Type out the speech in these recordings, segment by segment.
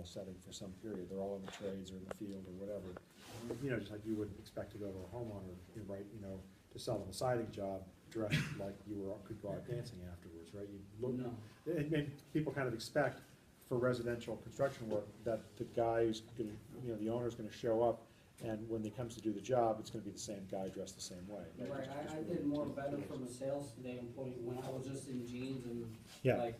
setting for some period. They're all in the trades or in the field or whatever. You know, just like you wouldn't expect to go to a homeowner, to sell them a siding job, dressed like could go out dancing afterwards, right? You look, No. and people kind of expect for residential construction work that the guy's gonna, the owner's gonna show up, and when he comes to do the job, it's gonna be the same guy dressed the same way. Right, I did more better from a sales day point when I was just in jeans and Yeah. like,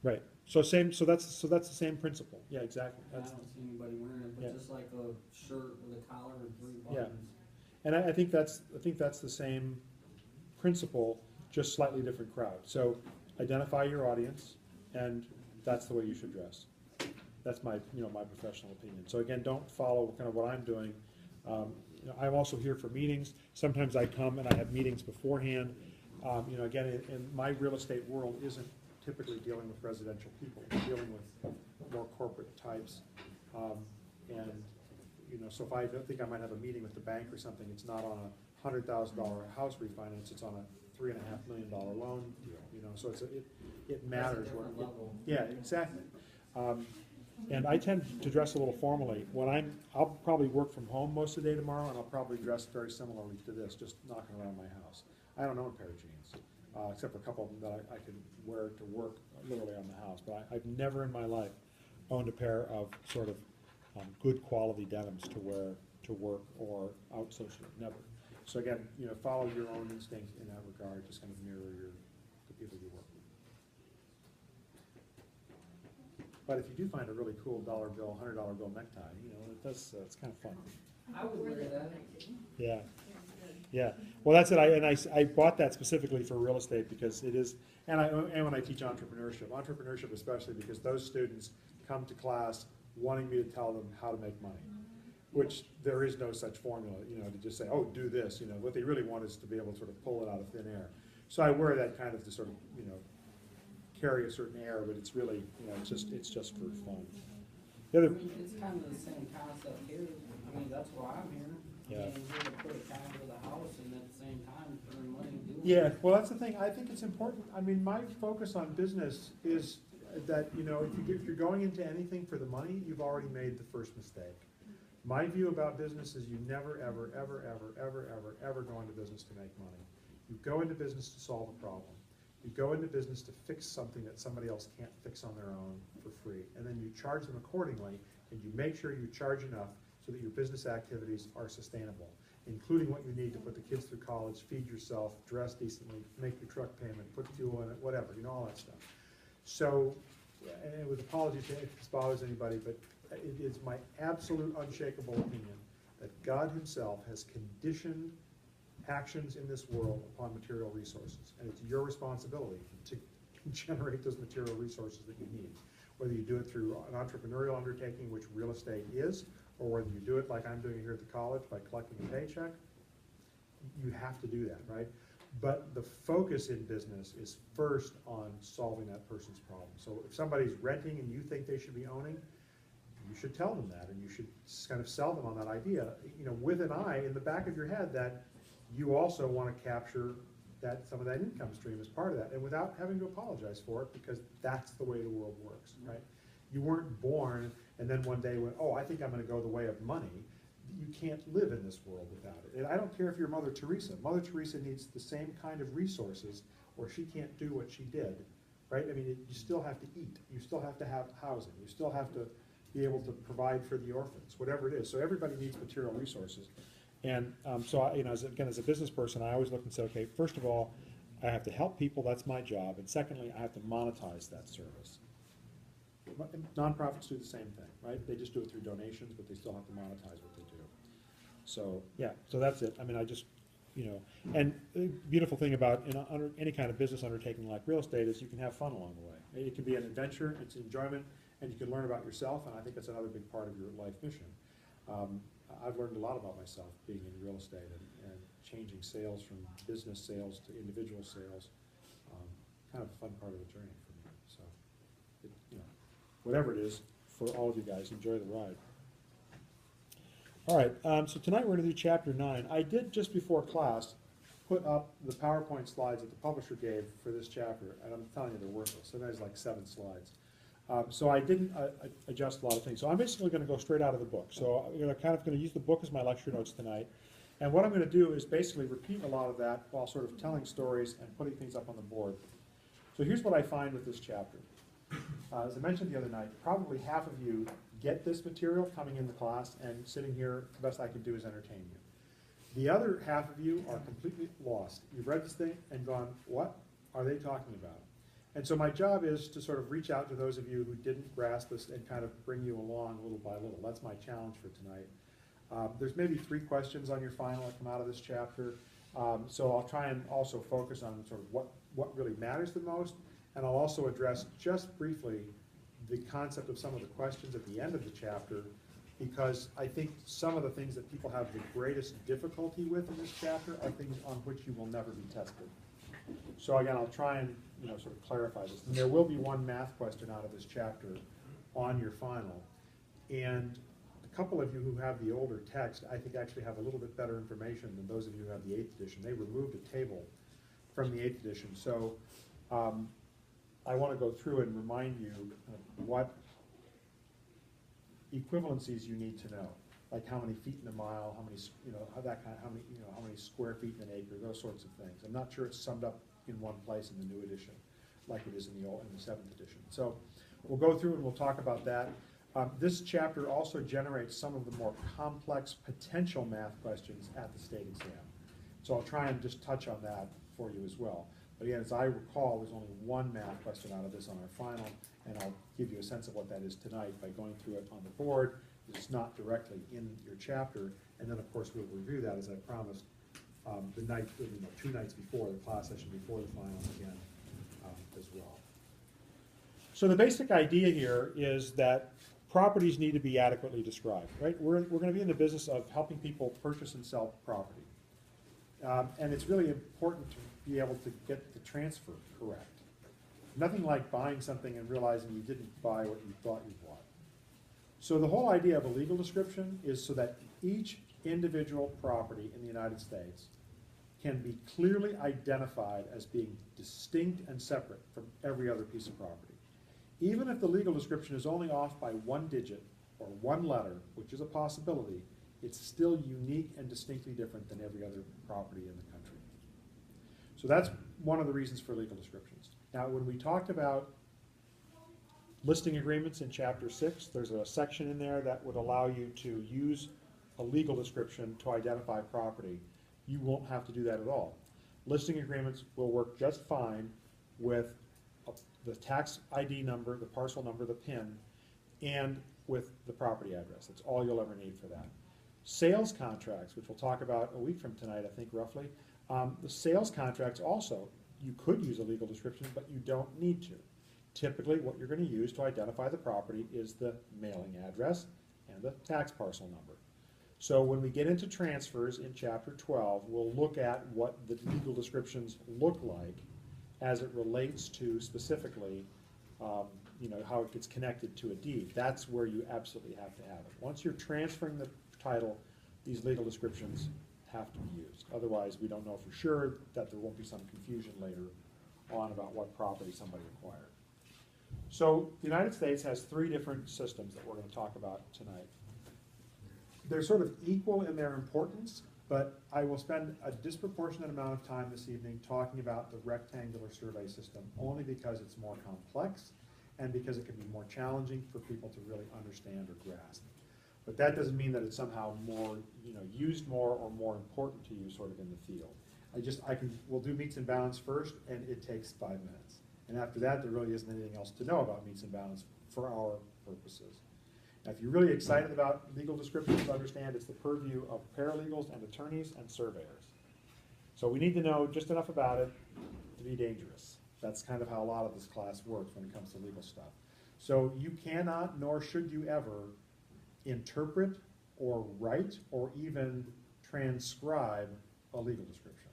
Right, so that's the same principle, yeah, exactly. I don't see anybody wearing it, Yeah. but just like a shirt with a collar and 3 Yeah. buttons. And I think that's the same principle, just slightly different crowd. So identify your audience, and that's the way you should dress. That's my professional opinion. So again, don't follow kind of what I'm doing. I'm also here for meetings. Sometimes I come and I have meetings beforehand. Again, in my real estate world isn't typically dealing with residential people. We're dealing with more corporate types. So if I think I might have a meeting with the bank or something, it's not on a $100,000 house refinance, it's on a $3.5 million loan deal, so it matters. That's a different level. Yeah, exactly. And I tend to dress a little formally. I'll probably work from home most of the day tomorrow, and I'll probably dress very similarly to this, just knocking around my house. I don't own a pair of jeans, except for a couple of them that I can wear to work literally on the house, but I've never in my life owned a pair of sort of good quality denims to wear to work or out socially, never. So again, follow your own instinct in that regard, just kind of mirror the people you work with. But if you do find a really cool $100 bill necktie, it's kind of fun. I would wear that. Yeah. Yeah, well, that's it. I bought that specifically for real estate because it is, and when I teach entrepreneurship especially, because those students come to class wanting me to tell them how to make money, which there is no such formula, to just say, oh, do this. What they really want is to be able to sort of pull it out of thin air. So I wear that kind of to sort of, carry a certain air, but it's really, it's just for fun. The other, It's kind of the same concept here. That's why I'm here. Yeah. I'm here to put a cash to the house and at the same time earn money doing it. yeah, well, that's the thing. I think it's important. My focus on business is that, if you're going into anything for the money, you've already made the first mistake. My view about business is you never, ever, ever, ever, ever, ever, ever go into business to make money. You go into business to solve a problem. You go into business to fix something that somebody else can't fix on their own for free. And then you charge them accordingly, and you make sure you charge enough so that your business activities are sustainable, including what you need to put the kids through college, feed yourself, dress decently, make your truck payment, put fuel in it, whatever, all that stuff. So, and with apologies if this bothers anybody, but it is my absolute unshakable opinion that God himself has conditioned actions in this world upon material resources, and it's your responsibility to generate those material resources that you need, whether you do it through an entrepreneurial undertaking, which real estate is, or whether you do it like I'm doing here at the college by collecting a paycheck. You have to do that, right? But the focus in business is first on solving that person's problem. So if somebody's renting and you think they should be owning, you should tell them that, and you should kind of sell them on that idea, with an eye in the back of your head that you also want to capture some of that income stream as part of that, and without having to apologize for it, because that's the way the world works, right? You weren't born and then one day went, oh, I think I'm going to go the way of money. You can't live in this world without it. And I don't care if you're Mother Teresa. Mother Teresa needs the same kind of resources, or she can't do what she did, right? You still have to eat. You still have to have housing. You still have to be able to provide for the orphans, whatever it is. So everybody needs material resources. And so, as a business person, I always look and say, okay, first of all, I have to help people. That's my job. And secondly, I have to monetize that service. Nonprofits do the same thing, right? They just do it through donations, but they still have to monetize what they do. So, yeah, so that's it. And the beautiful thing about any kind of business undertaking like real estate is you can have fun along the way. It can be an adventure, it's enjoyment, and you can learn about yourself, and I think that's another big part of your life mission. I've learned a lot about myself being in real estate and changing sales from business sales to individual sales. Kind of a fun part of the journey for me. So, whatever it is, for all of you guys, enjoy the ride. All right, so tonight we're going to do chapter 9. I did, just before class, put up the PowerPoint slides that the publisher gave for this chapter, and I'm telling you they're worthless. Sometimes like 7 slides. So I didn't adjust a lot of things. So I'm basically gonna go straight out of the book. So I'm gonna use the book as my lecture notes tonight. And what I'm gonna do is basically repeat a lot of that while sort of telling stories and putting things up on the board. So here's what I find with this chapter. As I mentioned the other night, probably half of you get this material coming in the class, and sitting here, the best I can do is entertain you. The other half of you are completely lost. You've read this thing and gone, what are they talking about? And so my job is to sort of reach out to those of you who didn't grasp this and kind of bring you along little by little. That's my challenge for tonight. There's maybe 3 questions on your final that come out of this chapter. So I'll try and also focus on sort of what really matters the most. And I'll also address just briefly the concept of some of the questions at the end of the chapter, because I think some of the things that people have the greatest difficulty with in this chapter are things on which you will never be tested. So again, I'll try and sort of clarify this. And there will be one math question out of this chapter on your final. And a couple of you who have the older text, I think actually have a little bit better information than those of you who have the 8th edition. They removed a table from the 8th edition. So I want to go through and remind you what equivalencies you need to know, like how many feet in a mile, how many, how many square feet in an acre, those sorts of things. I'm not sure it's summed up in one place in the new edition, like it is in the 7th edition. So we'll go through and we'll talk about that. This chapter also generates some of the more complex potential math questions at the state exam. So I'll try and just touch on that for you as well. But again, as I recall, there's only one math question out of this on our final, and I'll give you a sense of what that is tonight by going through it on the board. It's not directly in your chapter, and then of course we'll review that, as I promised, the night, 2 nights before, the class session before the final again as well. So the basic idea here is that properties need to be adequately described, right? We're going to be in the business of helping people purchase and sell property. And it's really important to be able to get the transfer correct. Nothing like buying something and realizing you didn't buy what you thought you bought. So the whole idea of a legal description is so that each individual property in the United States can be clearly identified as being distinct and separate from every other piece of property. Even if the legal description is only off by 1 digit or 1 letter, which is a possibility, it's still unique and distinctly different than every other property in the country. So that's one of the reasons for legal descriptions. Now, when we talked about listing agreements in Chapter 6, there's a section in there that would allow you to use a legal description to identify property. You won't have to do that at all. Listing agreements will work just fine with the tax ID number, the parcel number, the PIN, and with the property address. That's all you'll ever need for that. Sales contracts, which we'll talk about a week from tonight, I think roughly, the sales contracts also, you could use a legal description, but you don't need to. Typically, what you're going to use to identify the property is the mailing address and the tax parcel number. So when we get into transfers in Chapter 12, we'll look at what the legal descriptions look like as it relates to specifically how it gets connected to a deed. That's where you absolutely have to have it. Once you're transferring the title, these legal descriptions have to be used. Otherwise, we don't know for sure that there won't be some confusion later on about what property somebody acquired. So the United States has 3 different systems that we're going to talk about tonight. They're sort of equal in their importance, but I will spend a disproportionate amount of time this evening talking about the rectangular survey system, only because it's more complex and because it can be more challenging for people to really understand or grasp. But that doesn't mean that it's somehow more, used more or more important to you sort of in the field. We'll do meets and bounds first, and it takes 5 minutes. And after that, there really isn't anything else to know about meets and bounds for our purposes. Now, if you're really excited about legal descriptions, understand it's the purview of paralegals and attorneys and surveyors. So we need to know just enough about it to be dangerous. That's kind of how a lot of this class works when it comes to legal stuff. So you cannot, nor should you ever, interpret or write or even transcribe a legal description.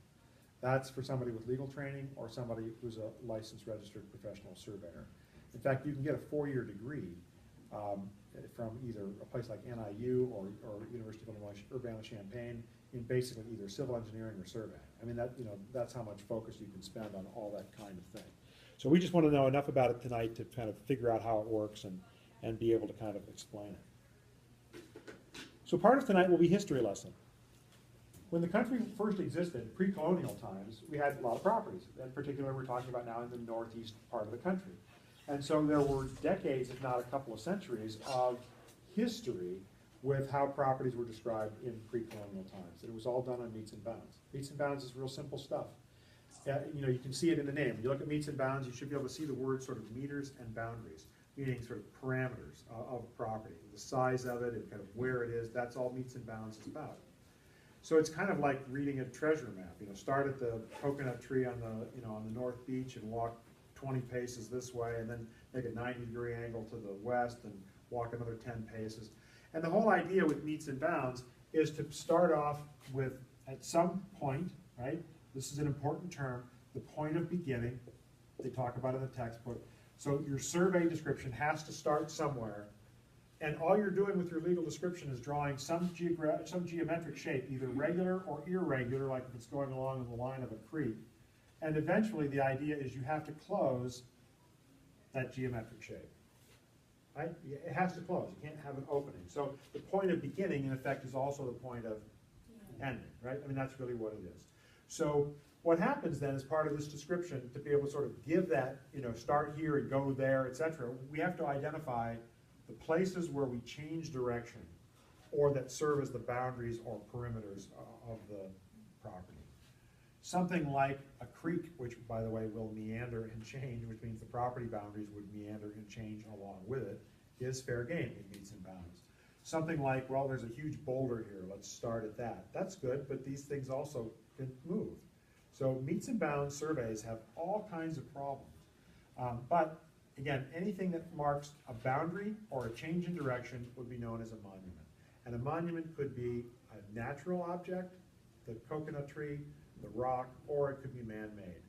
That's for somebody with legal training or somebody who's a licensed registered professional surveyor. In fact, you can get a 4-year degree from either a place like NIU or University of Illinois Urbana-Champaign in basically either civil engineering or surveying. I mean, that's how much focus you can spend on all that kind of thing. So we just want to know enough about it tonight to kind of figure out how it works and be able to kind of explain it. So part of tonight will be history lesson. When the country first existed, pre-colonial times, we had a lot of properties. In particular, we're talking about now in the northeast part of the country. And so there were decades, if not a couple of centuries, of history with how properties were described in pre-colonial times. And it was all done on meets and bounds. Meets and bounds is real simple stuff. You know, you can see it in the name. When you look at meets and bounds, you should be able to see the word sort of meters and boundaries, meaning sort of parameters of property, the size of it and kind of where it is. That's all meets and bounds is about. So it's kind of like reading a treasure map. You know, start at the coconut tree on the, on the north beach and walk 20 paces this way, and then make a 90-degree angle to the west and walk another 10 paces. And the whole idea with meets and bounds is to start off with, at some point, right? This is an important term, the point of beginning. They talk about it in the textbook. So your survey description has to start somewhere. And all you're doing with your legal description is drawing some geometric shape, either regular or irregular, like if it's going along the line of a creek. And eventually the idea is you have to close that geometric shape. Right? It has to close. You can't have an opening. So the point of beginning, in effect, is also the point of ending. Right? I mean, that's really what it is. So what happens then as part of this description, to be able to sort of give that, start here and go there, etc., we have to identify the places where we change direction or that serve as the boundaries or perimeters of the property. Something like a creek, which, by the way, will meander and change, which means the property boundaries would meander and change along with it, is fair game in meets and bounds. Something like, well, there's a huge boulder here, let's start at that. That's good, but these things also can move. So meets and bounds surveys have all kinds of problems. But again, anything that marks a boundary or a change in direction would be known as a monument. And a monument could be a natural object, the coconut tree, the rock, or it could be man-made.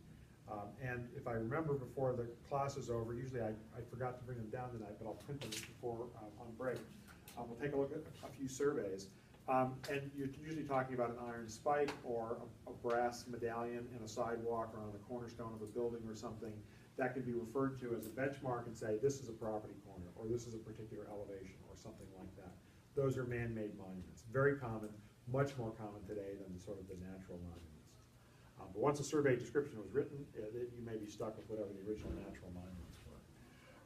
And if I remember before the class is over, usually I forgot to bring them down tonight, but I'll print them before on break. We'll take a look at a few surveys. And you're usually talking about an iron spike or a brass medallion in a sidewalk or on the cornerstone of a building or something that can be referred to as a benchmark and say, this is a property corner, or this is a particular elevation, or something like that. Those are man-made monuments. Very common, much more common today than sort of the natural monuments. But once a survey description was written, you may be stuck with whatever the original natural monuments were.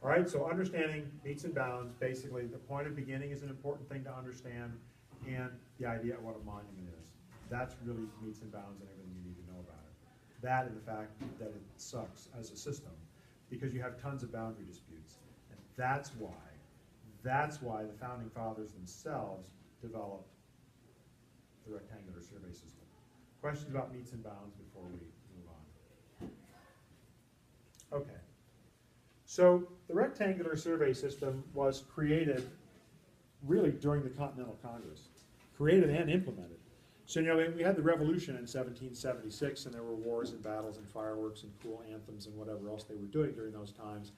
All right, so understanding meets and bounds, basically the point of beginning is an important thing to understand, and the idea of what a monument is. That's really meets and bounds and everything you need to know about it. That and the fact that it sucks as a system because you have tons of boundary disputes. And that's why the founding fathers themselves developed the rectangular survey system. Questions about meets and bounds before we move on? Okay. So the rectangular survey system was created really during the Continental Congress, created and implemented. So, we had the revolution in 1776, and there were wars and battles and fireworks and cool anthems and whatever else they were doing during those times.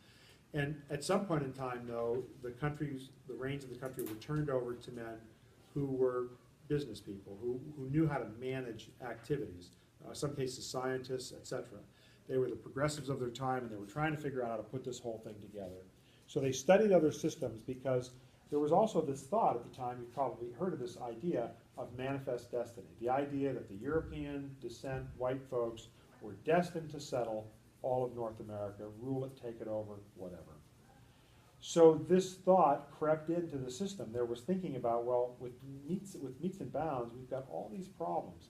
And at some point in time, though, the reins of the country were turned over to men who were business people, who knew how to manage activities, some cases scientists, etc. They were the progressives of their time, and they were trying to figure out how to put this whole thing together. So they studied other systems because there was also this thought at the time, you've probably heard of this idea of manifest destiny, the idea that the European descent white folks were destined to settle all of North America, rule it, take it over, whatever. So this thought crept into the system. There was thinking about, well, with meets and bounds, we've got all these problems.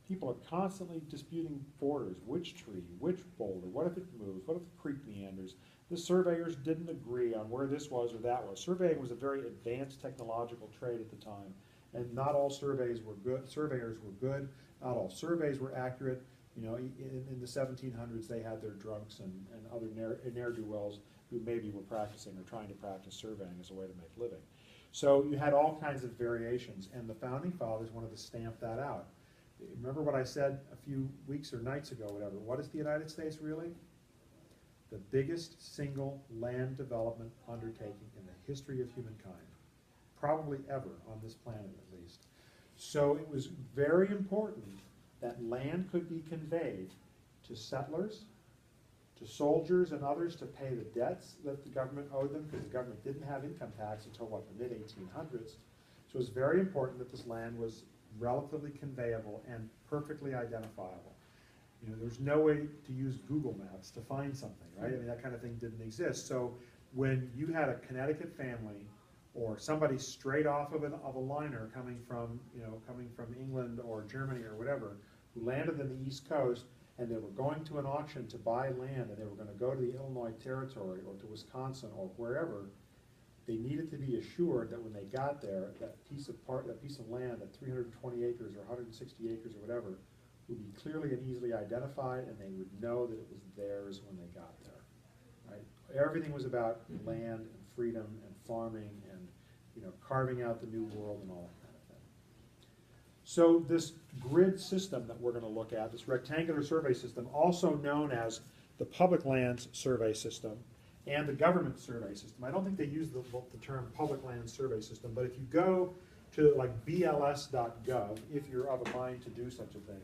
People are constantly disputing borders, which tree, which boulder, what if it moves, what if the creek meanders? The surveyors didn't agree on where this was or that was. Surveying was a very advanced technological trade at the time, and not all surveyors were good, not all surveys were accurate. In the 1700s, they had their drunks and other ne'er-do-wells who maybe were practicing or trying to practice surveying as a way to make a living. So you had all kinds of variations, and the Founding Fathers wanted to stamp that out. Remember what I said a few weeks or nights ago, whatever. What is the United States really? The biggest single land development undertaking in the history of humankind, probably ever on this planet at least. So it was very important that land could be conveyed to settlers to soldiers and others to pay the debts that the government owed them, because the government didn't have income tax until, what, the mid-1800s. So it was very important that this land was relatively conveyable and perfectly identifiable. You know, there's no way to use Google Maps to find something, right? I mean, that kind of thing didn't exist. So when you had a Connecticut family or somebody straight off of a liner coming from, you know, coming from England or Germany or whatever, who landed in the East Coast, and they were going to an auction to buy land, and they were going to go to the Illinois Territory or to Wisconsin or wherever, they needed to be assured that when they got there, that piece of land, that 320 acres or 160 acres or whatever, would be clearly and easily identified, and they would know that it was theirs when they got there. Right? Everything was about land and freedom and farming and, you know, carving out the new world and all that kind of thing. So this grid system that we're going to look at, this rectangular survey system, also known as the public lands survey system and the government survey system. I don't think they use the term public lands survey system, but if you go to like bls.gov, if you're of a mind to do such a thing,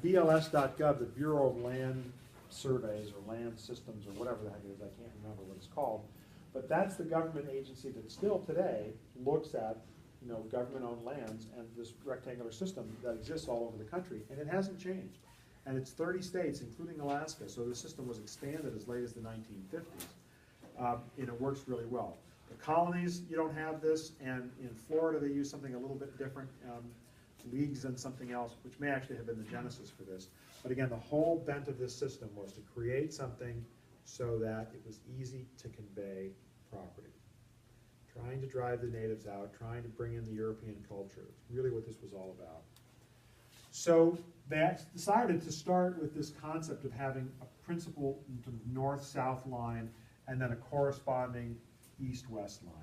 bls.gov, the Bureau of Land Surveys or Land Systems or whatever the heck it is, I can't remember what it's called, but that's the government agency that still today looks at, you know, government-owned lands and this rectangular system that exists all over the country, and it hasn't changed. And it's 30 states, including Alaska, so the system was expanded as late as the 1950s, and it works really well. The colonies, you don't have this, and in Florida they use something a little bit different, leagues and something else, which may actually have been the genesis for this. But again, the whole bent of this system was to create something so that it was easy to convey property. Trying to drive the natives out, trying to bring in the European culture. It's really what this was all about. So they decided to start with this concept of having a principal north-south line and then a corresponding east-west line.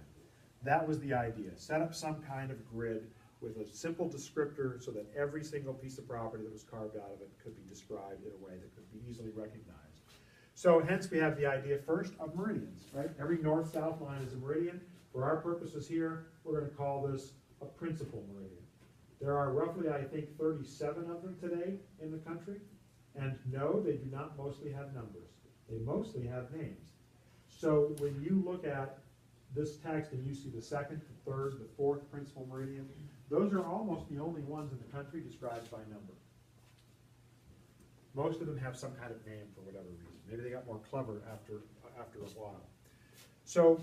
That was the idea. Set up some kind of grid with a simple descriptor so that every single piece of property that was carved out of it could be described in a way that could be easily recognized. So hence we have the idea first of meridians, right? Every north-south line is a meridian. For our purposes here, we're going to call this a principal meridian. There are roughly, I think, 37 of them today in the country. And no, they do not mostly have numbers. They mostly have names. So when you look at this text and you see the second, the third, the fourth principal meridian, those are almost the only ones in the country described by number. Most of them have some kind of name for whatever reason. Maybe they got more clever after a while. So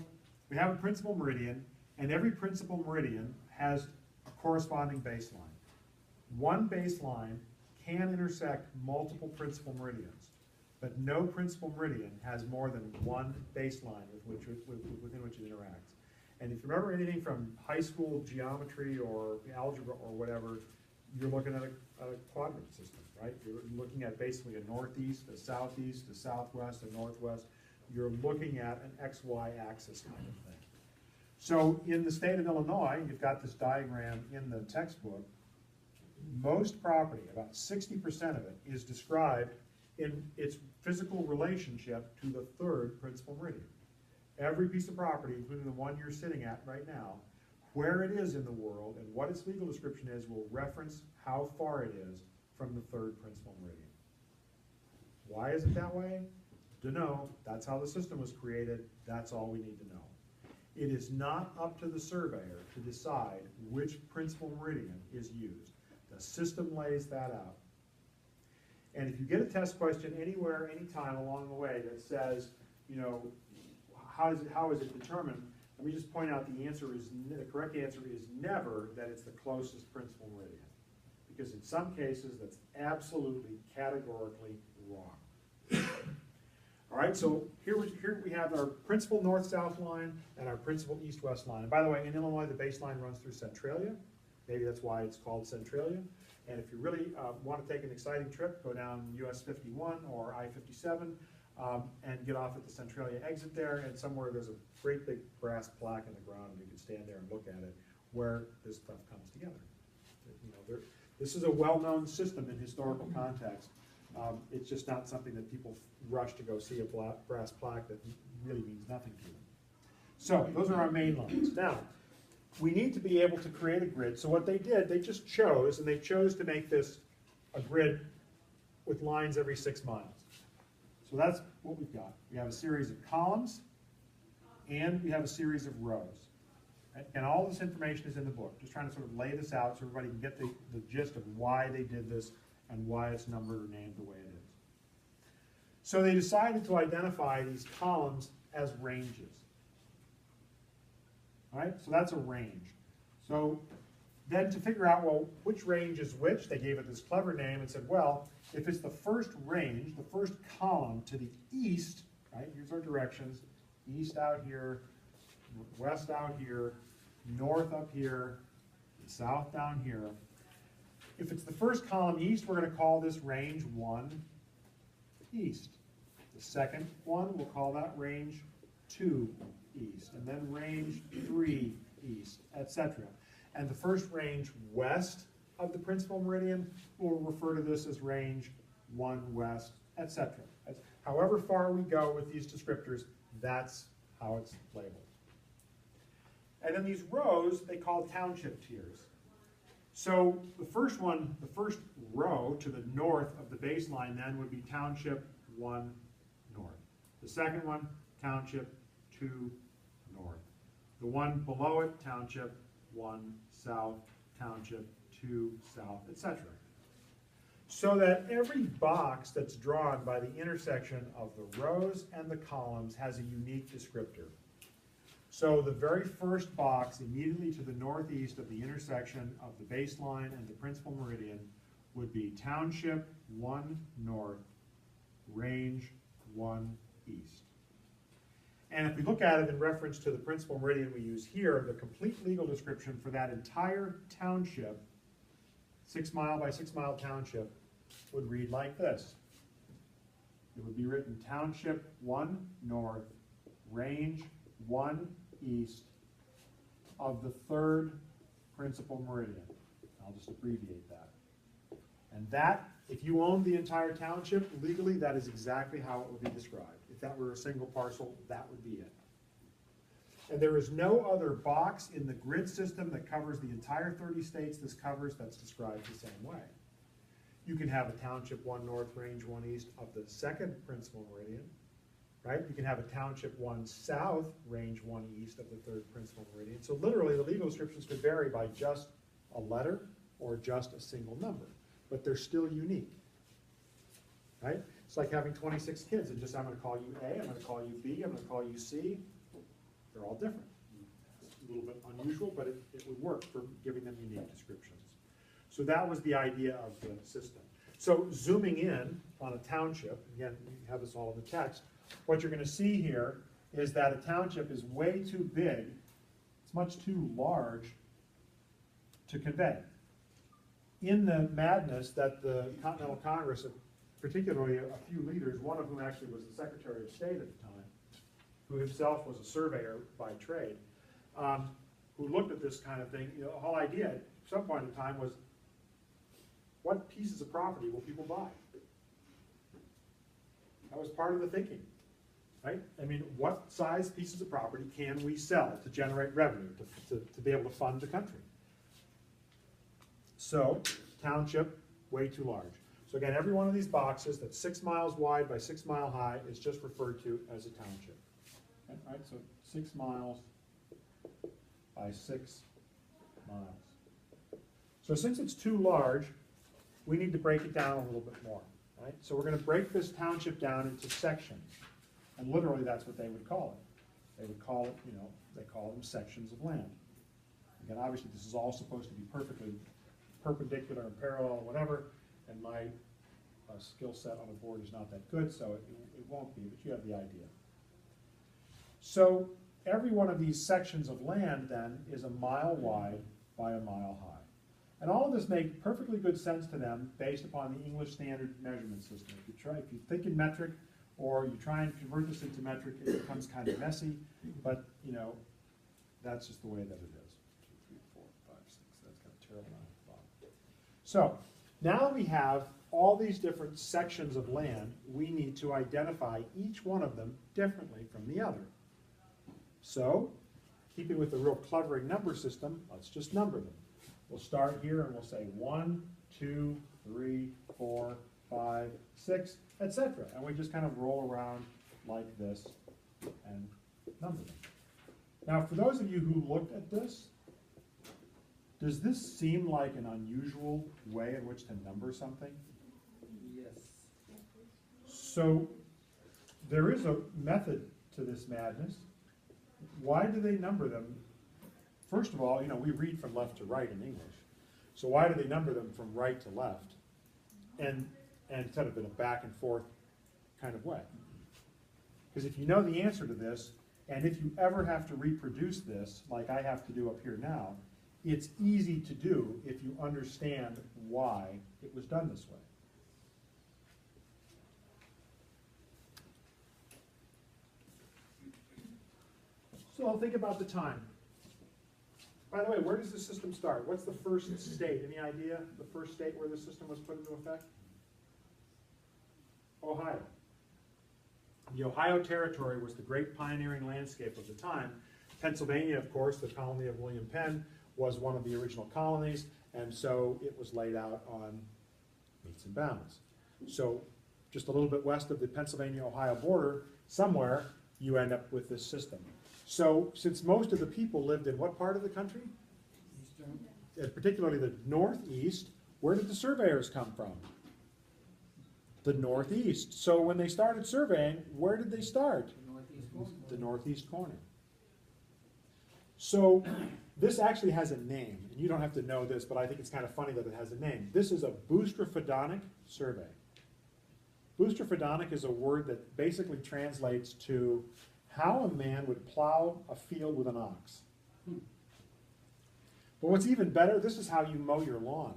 we have a principal meridian, and every principal meridian has a corresponding baseline. One baseline can intersect multiple principal meridians, but no principal meridian has more than one baseline within which it interacts. And if you remember anything from high school geometry or algebra or whatever, you're looking at a quadrant system, right? You're looking at basically a northeast, a southeast, a southwest, a northwest. You're looking at an XY axis kind of thing. So in the state of Illinois, you've got this diagram in the textbook. Most property, about 60% of it, is described in its physical relationship to the third principal meridian. Every piece of property, including the one you're sitting at right now, where it is in the world and what its legal description is will reference how far it is from the third principal meridian. Why is it that way? Dunno. That's how the system was created. That's all we need to know. It is not up to the surveyor to decide which principal meridian is used. The system lays that out. And if you get a test question anywhere, anytime along the way that says, you know, how is it determined? Let me just point out the correct answer is never that it's the closest principal meridian. Because in some cases, that's absolutely categorically wrong. All right, so here we have our principal north-south line and our principal east-west line. And by the way, in Illinois, the baseline runs through Centralia. Maybe that's why it's called Centralia. And if you really want to take an exciting trip, go down US 51 or I-57 and get off at the Centralia exit there, and somewhere there's a great big brass plaque in the ground, and you can stand there and look at it, where this stuff comes together. You know, this is a well-known system in historical context. It's just not something that people rush to go see a brass plaque that really means nothing to them. So those are our main lines. Now, we need to be able to create a grid. So what they did, they just chose, and they chose to make this a grid with lines every 6 miles. So that's what we've got. We have a series of columns, and we have a series of rows. Right? And all this information is in the book. Just trying to sort of lay this out so everybody can get the gist of why they did this and why it's numbered or named the way it is. So they decided to identify these columns as ranges. All right, so that's a range. So then to figure out, well, which range is which, they gave it this clever name and said, well, if it's the first range, the first column to the east, right, here's our directions, east out here, west out here, north up here, south down here. If it's the first column east, we're going to call this range 1 east. The second one, we'll call that range 2 east, and then range 3 east, etc. And the first range west of the principal meridian, we'll refer to this as range 1 west, etc. However far we go with these descriptors, that's how it's labeled. And then these rows, they call township tiers. So the first one, the first row to the north of the baseline then would be township 1 north. The second one, township 2 north. The one below it, township 1 south, township 2 south, etc. So that every box that's drawn by the intersection of the rows and the columns has a unique descriptor. So the very first box immediately to the northeast of the intersection of the baseline and the principal meridian would be township 1 north, range 1 east. And if we look at it in reference to the principal meridian we use here, the complete legal description for that entire township, 6 mile by 6 mile township, would read like this. It would be written township 1 north, range 1 east of the 3rd principal meridian. I'll just abbreviate that. And that, if you owned the entire township, legally, that is exactly how it would be described. If that were a single parcel, that would be it. And there is no other box in the grid system that covers the entire 30 states this covers that's described the same way. You can have a township 1 north, range 1 east of the 2nd principal meridian, right? You can have a township 1 south, range 1 east of the 3rd principal meridian. So literally, the legal descriptions could vary by just a letter or just a single number, but they're still unique, right? It's like having 26 kids and just, I'm going to call you A, I'm going to call you B, I'm going to call you C. They're all different. It's a little bit unusual, but it would work for giving them unique descriptions. So that was the idea of the system. So zooming in on a township, again, you have this all in the text, what you're going to see here is that a township is way too big, it's much too large to convey. In the madness that the Continental Congress, particularly a few leaders, one of whom actually was the Secretary of State at the time, who himself was a surveyor by trade, who looked at this kind of thing, the whole idea at some point in time was, what pieces of property will people buy? That was part of the thinking, right? I mean, what size pieces of property can we sell to generate revenue, to be able to fund the country? So, township, way too large. So again, every one of these boxes that's 6 miles wide by 6 mile high is just referred to as a township. Okay, right, so 6 miles by 6 miles. So since it's too large, we need to break it down a little bit more, right? So we're going to break this township down into sections. And literally that's what they would call it. They would call it, they call them sections of land. Again, obviously this is all supposed to be perfectly perpendicular and parallel, whatever, and my skill set on the board is not that good, so it won't be, but you have the idea. So every one of these sections of land then is a mile wide by a mile high. And all of this makes perfectly good sense to them based upon the English Standard Measurement System. If you think in metric or you try and convert this into metric, it becomes kind of messy, but that's just the way that it is. 2, 3, 4, 5, 6, that's got a terrible amount of thought. So now we have all these different sections of land, we need to identify each one of them differently from the other. So, keeping with the real clevering number system, let's just number them. We'll start here and we'll say 1, 2, 3, 4, 5, 6, etc. And we just kind of roll around like this and number them. Now, for those of you who looked at this, does this seem like an unusual way in which to number something? Yes. So there is a method to this madness. Why do they number them? First of all, we read from left to right in English. So why do they number them from right to left? And instead of in a back and forth kind of way. Because if you know the answer to this, and if you ever have to reproduce this, like I have to do up here now, it's easy to do if you understand why it was done this way. So I'll think about the time. By the way, where does the system start? What's the first state? Any idea the first state where the system was put into effect? Ohio. The Ohio Territory was the great pioneering landscape of the time. Pennsylvania, of course, the colony of William Penn, was one of the original colonies, and so it was laid out on metes and bounds. So just a little bit west of the Pennsylvania-Ohio border, somewhere, you end up with this system. So since most of the people lived in what part of the country? Eastern. Particularly the northeast, where did the surveyors come from? The northeast. So when they started surveying, where did they start? The northeast corner. The northeast corner. So this actually has a name, and you don't have to know this, but I think it's kind of funny that it has a name. This is a boustrophodonic survey. Boustrophodonic is a word that basically translates to how a man would plow a field with an ox. But what's even better, this is how you mow your lawn,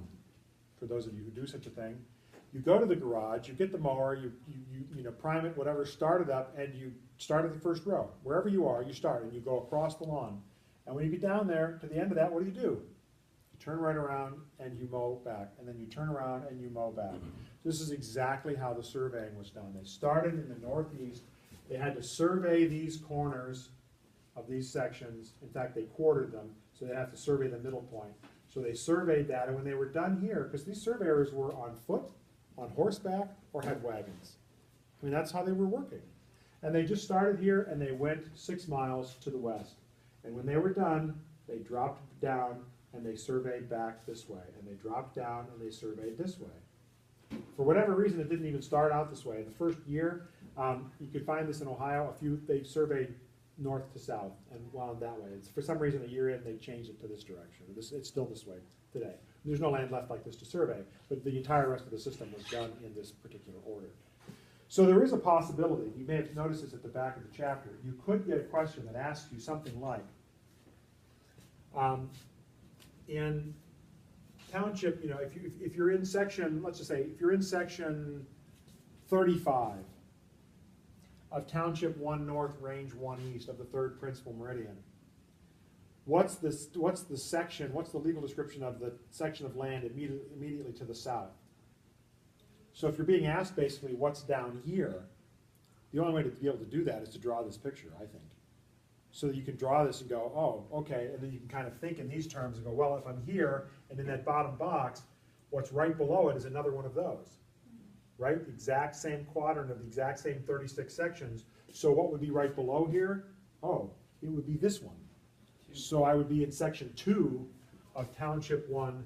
for those of you who do such a thing. You go to the garage, you get the mower, you prime it, whatever, start it up, and you start at the first row. Wherever you are, you start, and you go across the lawn. And when you get down there to the end of that, what do? You turn right around and you mow back, and then you turn around and you mow back. This is exactly how the surveying was done. They started in the northeast. They had to survey these corners of these sections. In fact, they quartered them, so they have to survey the middle point. So they surveyed that, and when they were done here, because these surveyors were on foot, on horseback, or had wagons. I mean, that's how they were working. And they just started here, and they went 6 miles to the west. And when they were done, they dropped down, and they surveyed back this way. And they dropped down, and they surveyed this way. For whatever reason, it didn't even start out this way. The first year, you could find this in Ohio. They surveyed north to south and wound that way. For some reason, a year in, they changed it to this direction. It's still this way today. There's no land left like this to survey, but the entire rest of the system was done in this particular order. So there is a possibility, you may have noticed this at the back of the chapter, you could get a question that asks you something like, in township, if you're in section, let's just say, if you're in section 35 of Township 1 North, Range 1 East of the 3rd Principal Meridian, what's the section, what's the legal description of the section of land immediately to the south? So if you're being asked basically what's down here, the only way to be able to do that is to draw this picture, I think. So that you can draw this and go, oh, okay, and then you can kind of think in these terms and go, well, if I'm here and in that bottom box, what's right below it is another one of those, right? The exact same quadrant of the exact same 36 sections. So what would be right below here? Oh, it would be this one. So I would be in section 2 of Township 1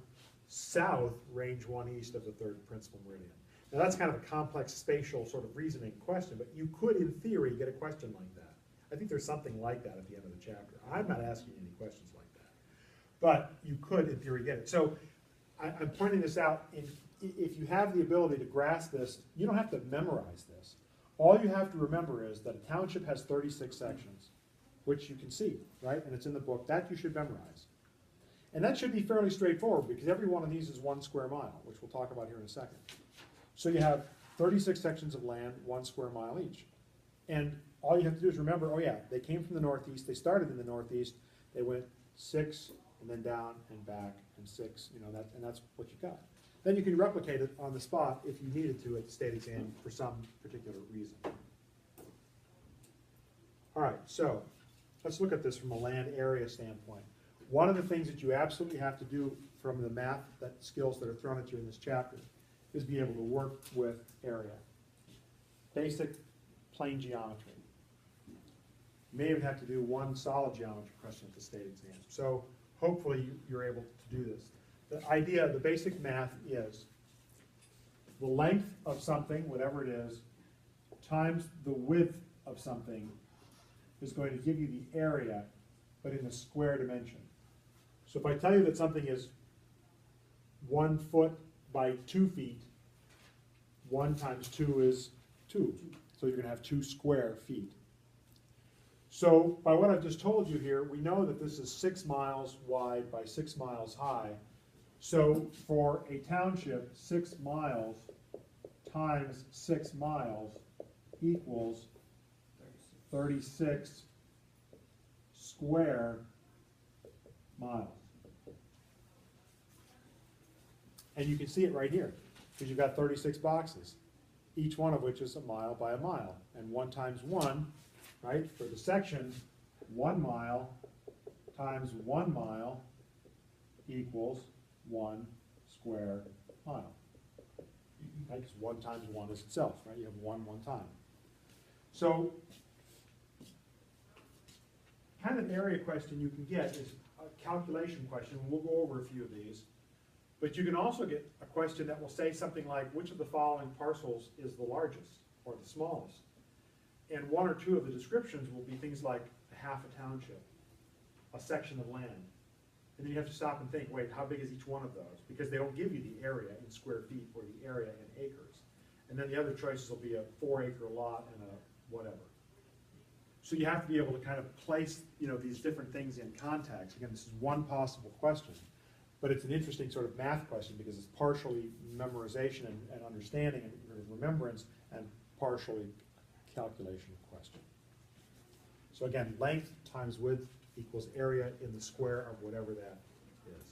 South, Range 1 East of the 3rd Principal Meridian. Now that's kind of a complex spatial sort of reasoning question, but you could, in theory, get a question like that. I think there's something like that at the end of the chapter. I'm not asking any questions like that. But you could, in theory, get it. So I'm pointing this out. If you have the ability to grasp this, you don't have to memorize this. All you have to remember is that a township has 36 sections, which you can see, right? And it's in the book. That you should memorize. And that should be fairly straightforward because every one of these is 1 square mile, which we'll talk about here in a second. So you have 36 sections of land, 1 square mile each. And all you have to do is remember, oh yeah, they came from the northeast, they started in the northeast, they went 6 and then down and back and 6, and that's what you got. Then you can replicate it on the spot if you needed to at the state exam for some particular reason. All right, so let's look at this from a land area standpoint. One of the things that you absolutely have to do from the math skills that are thrown at you in this chapter is be able to work with area. Basic plane geometry. You may even have to do one solid geometry question at the state exam. So hopefully you're able to do this. The idea, the basic math is the length of something, whatever it is, times the width of something is going to give you the area, but in the square dimension. So if I tell you that something is 1 foot by 2 feet, 1 times 2 is 2. So you're going to have 2 square feet. So by what I've just told you here, we know that this is 6 miles wide by 6 miles high. So for a township, 6 miles times 6 miles equals 36 square miles. And you can see it right here, because you've got 36 boxes, each one of which is a mile by a mile. And 1 times 1, right, for the section, 1 mile times 1 mile equals 1 square mile. Right, because 1 times 1 is itself, right? You have 1 time. So, kind of area question you can get is a calculation question. We'll go over a few of these. But you can also get a question that will say something like, which of the following parcels is the largest or the smallest? And 1 or 2 of the descriptions will be things like half a township, a section of land. And then you have to stop and think, wait, how big is each one of those? Because they don't give you the area in square feet or the area in acres. And then the other choices will be a 4-acre lot and a whatever. So you have to be able to kind of place, these different things in context. Again, this is one possible question, but it's an interesting sort of math question because it's partially memorization and understanding and remembrance and partially calculation question. So again, length times width equals area in the square of whatever that is.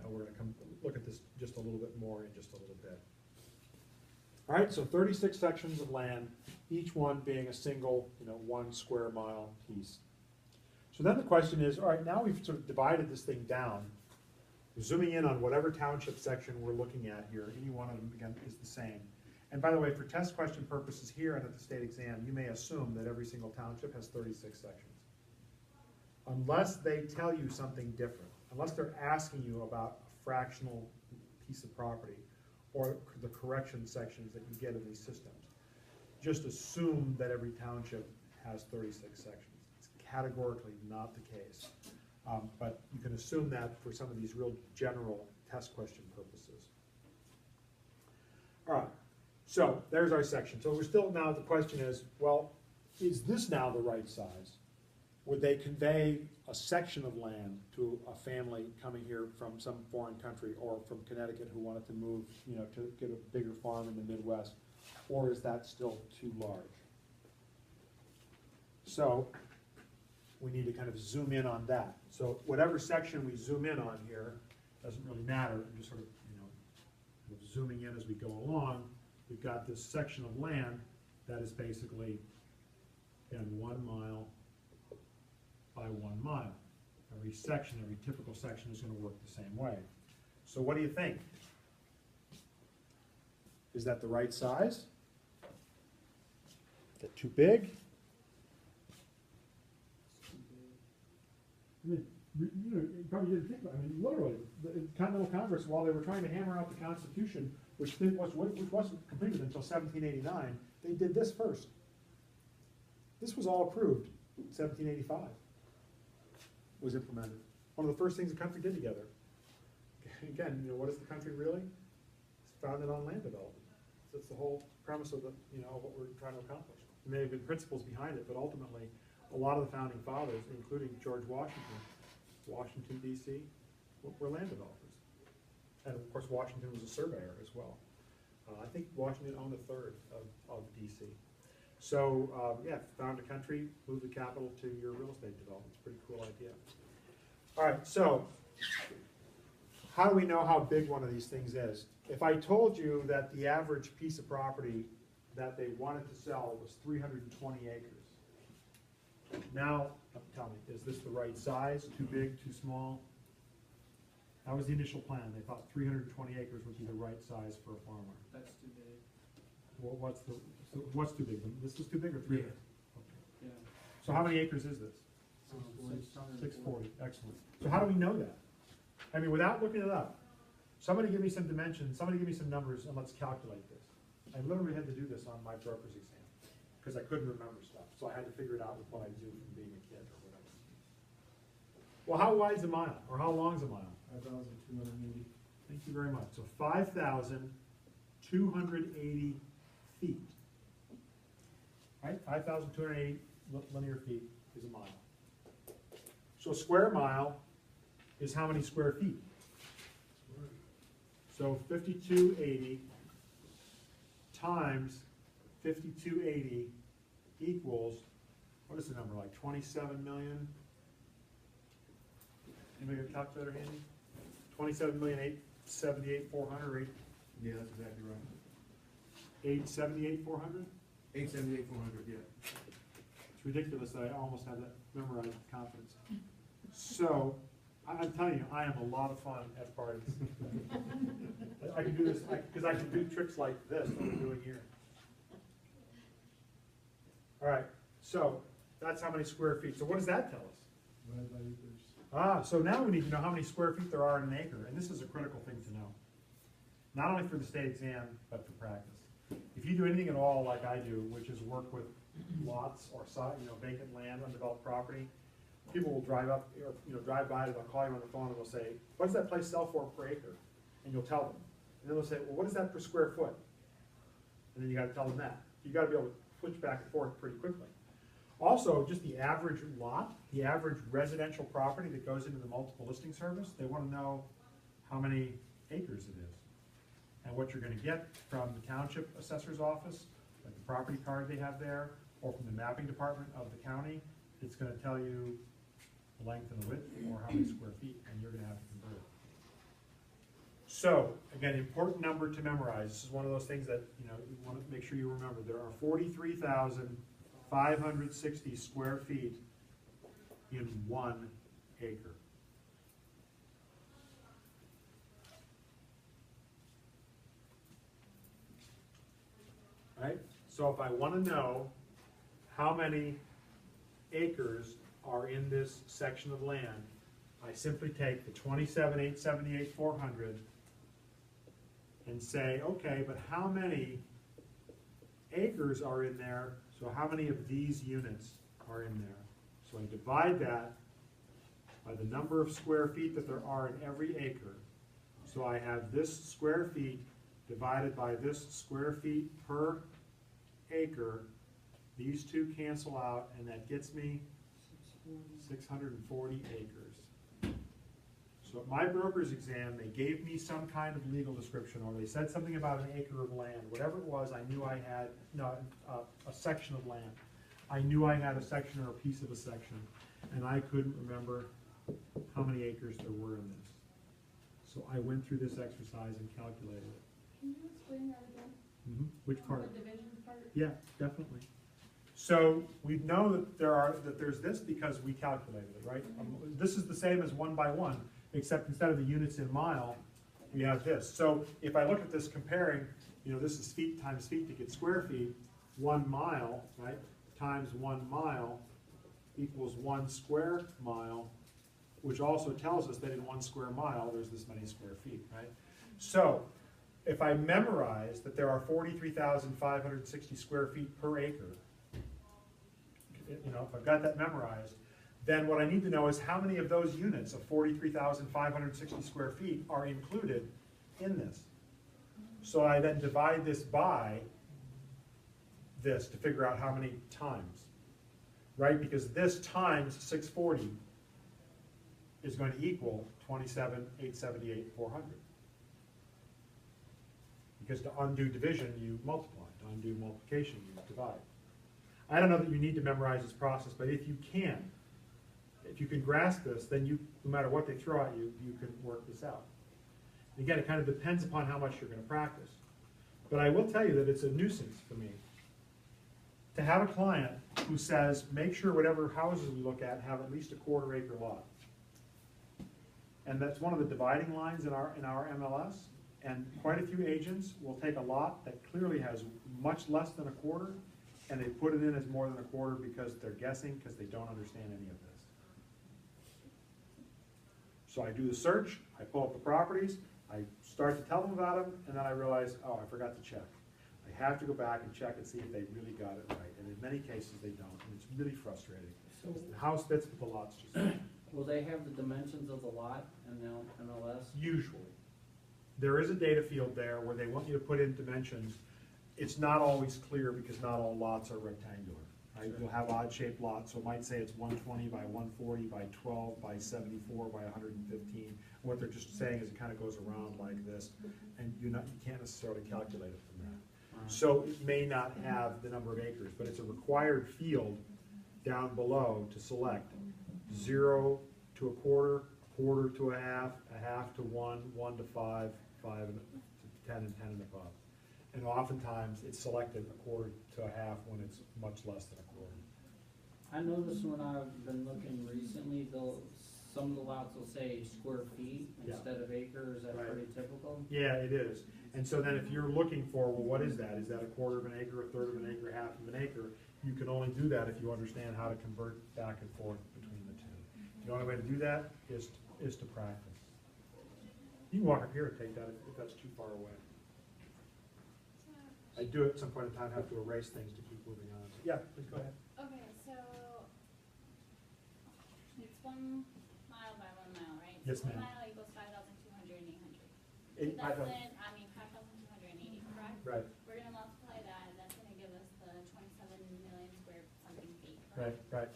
We're going to come look at this just a little bit more in just a little bit. All right, so 36 sections of land, each one being a single, 1 square mile piece. So then the question is, all right, now we've sort of divided this thing down, zooming in on whatever township section we're looking at here. Any one of them, again, is the same. And by the way, for test question purposes here and at the state exam, you may assume that every single township has 36 sections. Unless they tell you something different, unless they're asking you about a fractional piece of property or the correction sections that you get in these systems. Just assume that every township has 36 sections. It's categorically not the case. But you can assume that for some of these real general test question purposes. All right, so there's our section. So we're still now, the question is, well, is this now the right size? Would they convey a section of land to a family coming here from some foreign country or from Connecticut who wanted to move, to get a bigger farm in the Midwest? Or is that still too large? So we need to kind of zoom in on that. So whatever section we zoom in on here doesn't really matter. I'm just sort of, kind of zooming in as we go along. We've got this section of land that is basically, again, 1 mile by 1 mile. Every section, every typical section is going to work the same way. So what do you think? Is that the right size? Is that too big? I mean, you probably didn't think about it. I mean, literally, the Continental Congress, while they were trying to hammer out the Constitution, which wasn't completed until 1789, they did this first. This was all approved in 1785. Was implemented. One of the first things the country did together. Again, what is the country really? It's founded on land development. So that's the whole premise of what we're trying to accomplish. There may have been principles behind it, but ultimately, a lot of the founding fathers, including George Washington, D.C., were land developers. And of course, Washington was a surveyor as well. I think Washington owned a third of D.C. So, yeah, found a country, move the capital to your real estate development. It's a pretty cool idea. All right, so how do we know how big one of these things is? If I told you that the average piece of property that they wanted to sell was 320 acres, now tell me, is this the right size? Too big, too small? That was the initial plan. They thought 320 acres would be the right size for a farmer. That's too big. Well, what's too big? This is too big or 300? Yeah. So how many acres is this? 640, excellent. So how do we know that? I mean, without looking it up, somebody give me some dimensions, somebody give me some numbers, and let's calculate this. I literally had to do this on my broker's exam, because I couldn't remember stuff, so I had to figure it out with what I knew from being a kid or whatever. Well, how wide's a mile, or how long's a mile? 5,280. Thank you very much. So 5,280 feet. Right, 5,280 linear feet is a mile. So a square mile is how many square feet? So 5280 times 5280 equals, what is the number, like 27 million? Anybody got a calculator handy? 27,878,400, Yeah, that's exactly right. 878,400? 878,400, yeah. It's ridiculous that I almost had that memorized with confidence. So, I'm telling you, I am a lot of fun at parties. I can do this, because I can do tricks like this that we're doing here. All right, so that's how many square feet. So what does that tell us? Divided by acres. So now we need to know how many square feet there are in an acre, and this is a critical thing to know. Not only for the state exam, but for practice. If you do anything at all like I do, which is work with lots or vacant land, undeveloped property, people will drive up, or drive by, they'll call you on the phone and they'll say, what does that place sell for per acre? And you'll tell them. And then they'll say, well, what is that per square foot? And then you gotta tell them that. You gotta be able to switch back and forth pretty quickly. Also, just the average lot, the average residential property that goes into the multiple listing service, they wanna know how many acres it is. And what you're gonna get from the township assessor's office, like the property card they have there, or from the mapping department of the county, it's gonna tell you the length and the width, or how many square feet, and you're gonna have to convert it. So, again, important number to memorize. This is one of those things that, you want to make sure you remember. There are 43,560 square feet in 1 acre. Right? So if I want to know how many acres are in this section of land, I simply take the 27,878,400 and say, okay, but how many acres are in there? So how many of these units are in there? So I divide that by the number of square feet that there are in every acre. So I have this square feet divided by this square feet per acre. These two cancel out, and that gets me 640 acres. So at my broker's exam, they gave me some kind of legal description, or they said something about an acre of land. Whatever it was, I knew I had a section of land. I knew I had a section or a piece of a section, and I couldn't remember how many acres there were in this. So I went through this exercise and calculated it. Can you explain that again? Which part? The division part? Yeah, definitely. So we know that there's this because we calculated it, right? This is the same as 1 by 1, except instead of the units in mile, we have this. So if I look at this comparing, this is feet times feet to get square feet. 1 mile, right, times 1 mile equals 1 square mile, which also tells us that in 1 square mile, there's this many square feet, right? So if I memorize that there are 43,560 square feet per acre, if I've got that memorized, then what I need to know is how many of those units of 43,560 square feet are included in this. So I then divide this by this to figure out how many times, right? Because this times 640 is going to equal 27,878,400. Because to undo division, you multiply. To undo multiplication, you divide. I don't know that you need to memorize this process, but if you can grasp this, then no matter what they throw at you, you can work this out. And again, it kind of depends upon how much you're going to practice. But I will tell you that it's a nuisance for me to have a client who says, make sure whatever houses we look at have at least a 1/4 acre lot. And that's one of the dividing lines in our MLS. And quite a few agents will take a lot that clearly has much less than a 1/4 and they put it in as more than a quarter because they're guessing, because they don't understand any of this. So I do the search, I pull up the properties, I start to tell them about them, and then I realize, oh, I forgot to check. I have to go back and check and see if they really got it right, and in many cases they don't, and it's really frustrating. So The house fits, but the lot's just not. will they have the dimensions of the lot in the MLS? Usually. There is a data field there where they want you to put in dimensions. It's not always clear because not all lots are rectangular, right? You'll have odd-shaped lots, so it might say it's 120 by 140 by 12 by 74 by 115. What they're just saying is it kind of goes around like this, and you can't necessarily calculate it from that. So it may not have the number of acres, but it's a required field down below to select 0 to a quarter to a half to 1, 1 to 5, 5 to 10, and 10 and above. And oftentimes, it's selected a quarter to a half when it's much less than a quarter. I noticed when I've been looking recently, some of the lots will say square feet Yeah. instead of acres. Is that Right. pretty typical? Yeah, it is. And so then if you're looking for, well, what is that? Is that a quarter of an acre, a third of an acre, half of an acre? You can only do that if you understand how to convert back and forth between the two. The only way to do that is to practice. You can walk up here and take that if that's too far away. I do at some point in time have to erase things to keep moving on. Yeah, please go ahead. Okay, so it's 1 mile by 1 mile, right? Yes, So ma'am. 1 mile equals 5,200 and 800. 5,000. 5,280, correct? Right, We're gonna multiply that, and that's gonna give us the 27 million square something feet, correct? right.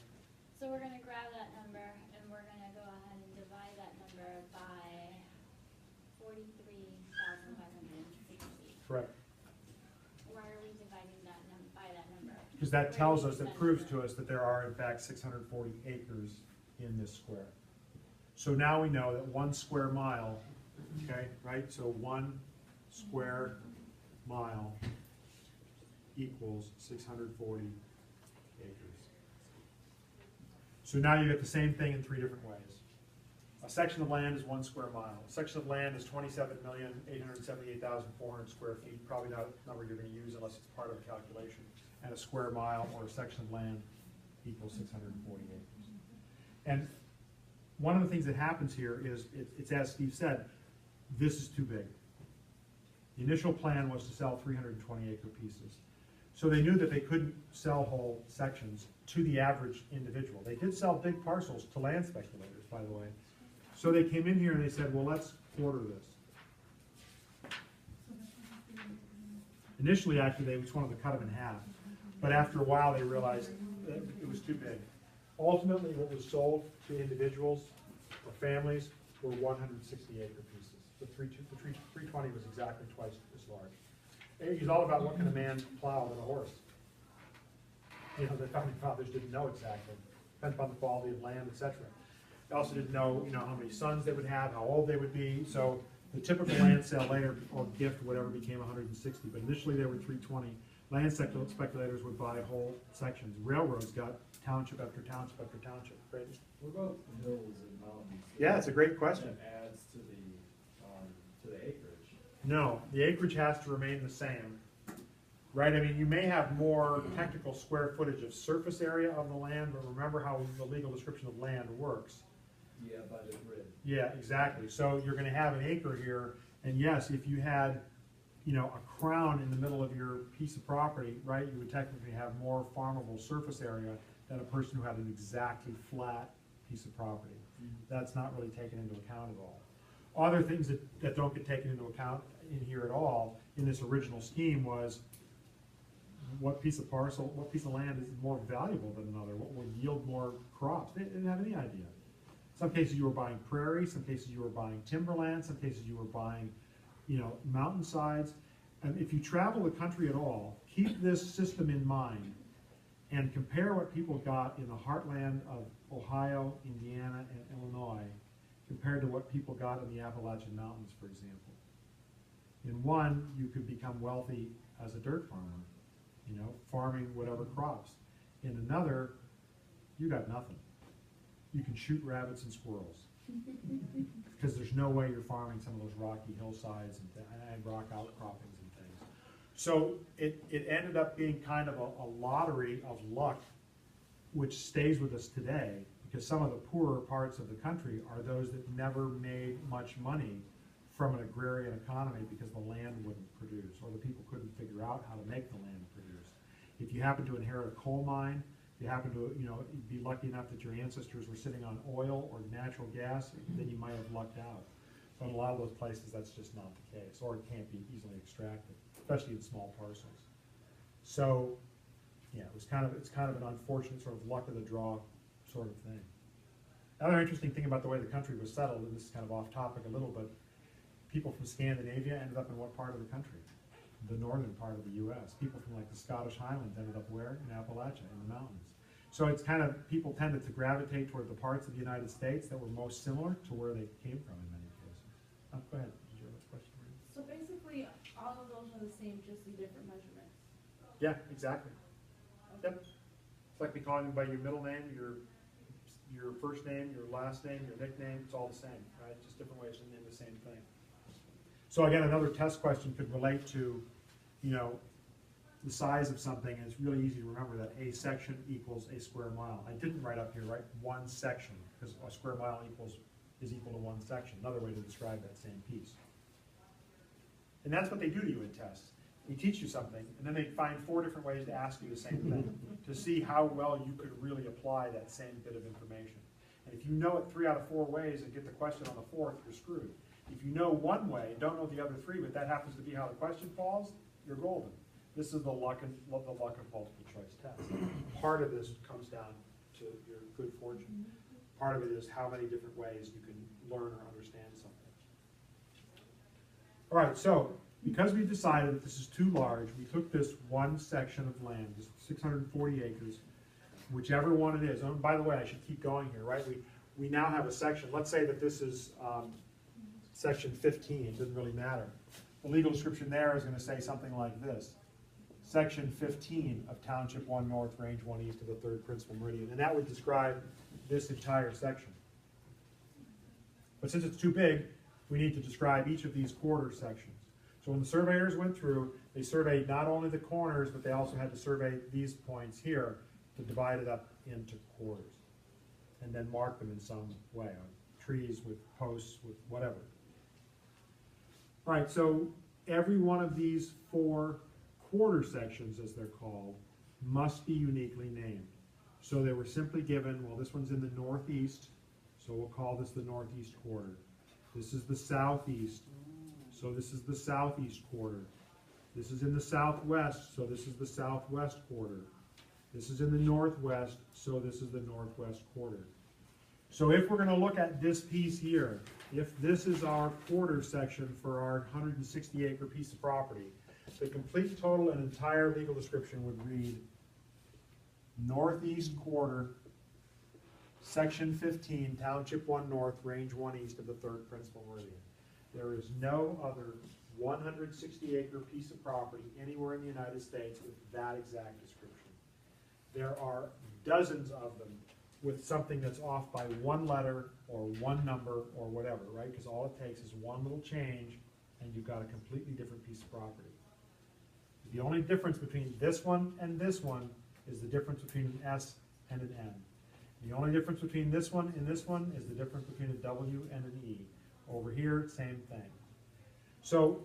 So we're gonna grab that number, and we're gonna go ahead and divide that number by 43,560. Correct. Why are we dividing that by that number? Because that Where tells did us, you that spend proves it? to us that there are in fact 640 acres in this square. So now we know that 1 square mile, okay, right? So 1 square mile equals 640 acres. So now you get the same thing in 3 different ways. A section of land is 1 square mile. A section of land is 27,878,400 square feet, probably not a number you're gonna use unless it's part of a calculation. And a square mile or a section of land equals 640 acres. And one of the things that happens here is, it's as Steve said, this is too big. The initial plan was to sell 320 acre pieces. So they knew that they couldn't sell whole sections to the average individual. They did sell big parcels to land speculators, by the way. So they came in here and they said, well, let's quarter this. Initially, actually, they just wanted to cut them in half. But after a while, they realized that it was too big. Ultimately, what was sold to individuals or families were 160 acre pieces. The 320 was exactly twice as large. It's all about what can a man plow than a horse. You know, the founding fathers didn't know exactly. Depends upon the quality of land, etc. They also didn't know, how many sons they would have, how old they would be. So the typical land sale later, or gift, whatever, became 160. But initially, they were 320. Land speculators would buy whole sections. Railroads got township after township after township. Right? What about hills and mountains? Yeah, it's a great question. That adds to the acreage. No, the acreage has to remain the same, right? I mean, you may have more technical square footage of surface area of the land, but remember how the legal description of land works. Yeah, by the grid. Yeah, exactly. So you're gonna have an acre here, and yes, if you had, a crown in the middle of your piece of property, right, you would technically have more farmable surface area than a person who had an exactly flat piece of property. That's not really taken into account at all. Other things that don't get taken into account in here at all, in this original scheme, was what piece of land is more valuable than another, what will yield more crops. They didn't have any idea. Some cases you were buying prairie, some cases you were buying timberland, some cases you were buying, mountainsides. And if you travel the country at all, keep this system in mind and compare what people got in the heartland of Ohio, Indiana, and Illinois compared to what people got in the Appalachian Mountains, for example. In one, you could become wealthy as a dirt farmer, farming whatever crops. In another, you got nothing. You can shoot rabbits and squirrels. Because there's no way you're farming some of those rocky hillsides and rock outcroppings and things. So it ended up being kind of a lottery of luck, which stays with us today, because some of the poorer parts of the country are those that never made much money from an agrarian economy because the land wouldn't produce, or the people couldn't figure out how to make the land produce. If you happen to inherit a coal mine, if you happen to, be lucky enough that your ancestors were sitting on oil or natural gas, then you might have lucked out. So in a lot of those places, that's just not the case, or it can't be easily extracted, especially in small parcels. So, yeah, it's kind of an unfortunate sort of luck of the draw sort of thing. Another interesting thing about the way the country was settled, and this is kind of off topic a little, but people from Scandinavia ended up in what part of the country? The northern part of the U.S. People from like the Scottish Highlands ended up where? In Appalachia, in the mountains. So it's kind of, people tended to gravitate toward the parts of the United States that were most similar to where they came from in many cases. Go ahead, did you have a question? So basically, all of those are the same, just in different measurements. Yeah, exactly. Yep. It's like me calling you by your middle name, your first name, your last name, your nickname, it's all the same, right? Just different ways to name the same thing. So again, another test question could relate to, the size of something, and it's really easy to remember that a section equals a square mile. I didn't write up here, right, one section, because a square mile is equal to one section, another way to describe that same piece. And that's what they do to you in tests. They teach you something, and then they find 4 different ways to ask you the same thing, to see how well you could really apply that same bit of information. And if you know it 3 out of 4 ways and get the question on the 4th, you're screwed. If you know one way, don't know the other 3, but that happens to be how the question falls, you're golden. This is the luck of multiple choice tests. Part of this comes down to your good fortune. Part of it is how many different ways you can learn or understand something. All right, so because we decided that this is too large, we took this one section of land, this 640 acres, whichever one it is. And by the way, I should keep going here, right? We now have a section. Let's say that this is section 15. It doesn't really matter. The legal description there is going to say something like this. Section 15 of Township 1 North, Range 1 East of the 3rd Principal Meridian. And that would describe this entire section. But since it's too big, we need to describe each of these quarter sections. So when the surveyors went through, they surveyed not only the corners, but they also had to survey these points here to divide it up into quarters. And then mark them in some way, on trees, with posts, with whatever. All right, so every one of these 4 quarter sections, as they're called, must be uniquely named. So they were simply given, well, this one's in the northeast, so we'll call this the northeast quarter. This is the southeast, so this is the southeast quarter. This is in the southwest, so this is the southwest quarter. This is in the northwest, so this is the northwest quarter. So if we're going to look at this piece here, if this is our quarter section for our 160-acre piece of property, the complete total and entire legal description would read northeast quarter, section 15, Township 1 North, Range 1 East of the 3rd Principal Meridian. There is no other 160-acre piece of property anywhere in the United States with that exact description. There are dozens of them with something that's off by 1 letter or 1 number or whatever, right? Because all it takes is 1 little change and you've got a completely different piece of property. The only difference between this one and this one is the difference between an S and an N. The only difference between this one and this one is the difference between a W and an E. Over here, same thing. So,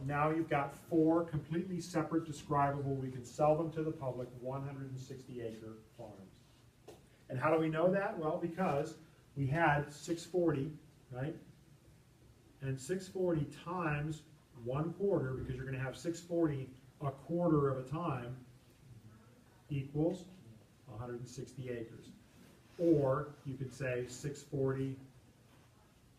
now you've got 4 completely separate, describable, we can sell them to the public, 160-acre farms. And how do we know that? Well, because we had 640, right? And 640 times 1 quarter, because you're going to have 640 a quarter of a time, equals 160 acres. Or you could say 640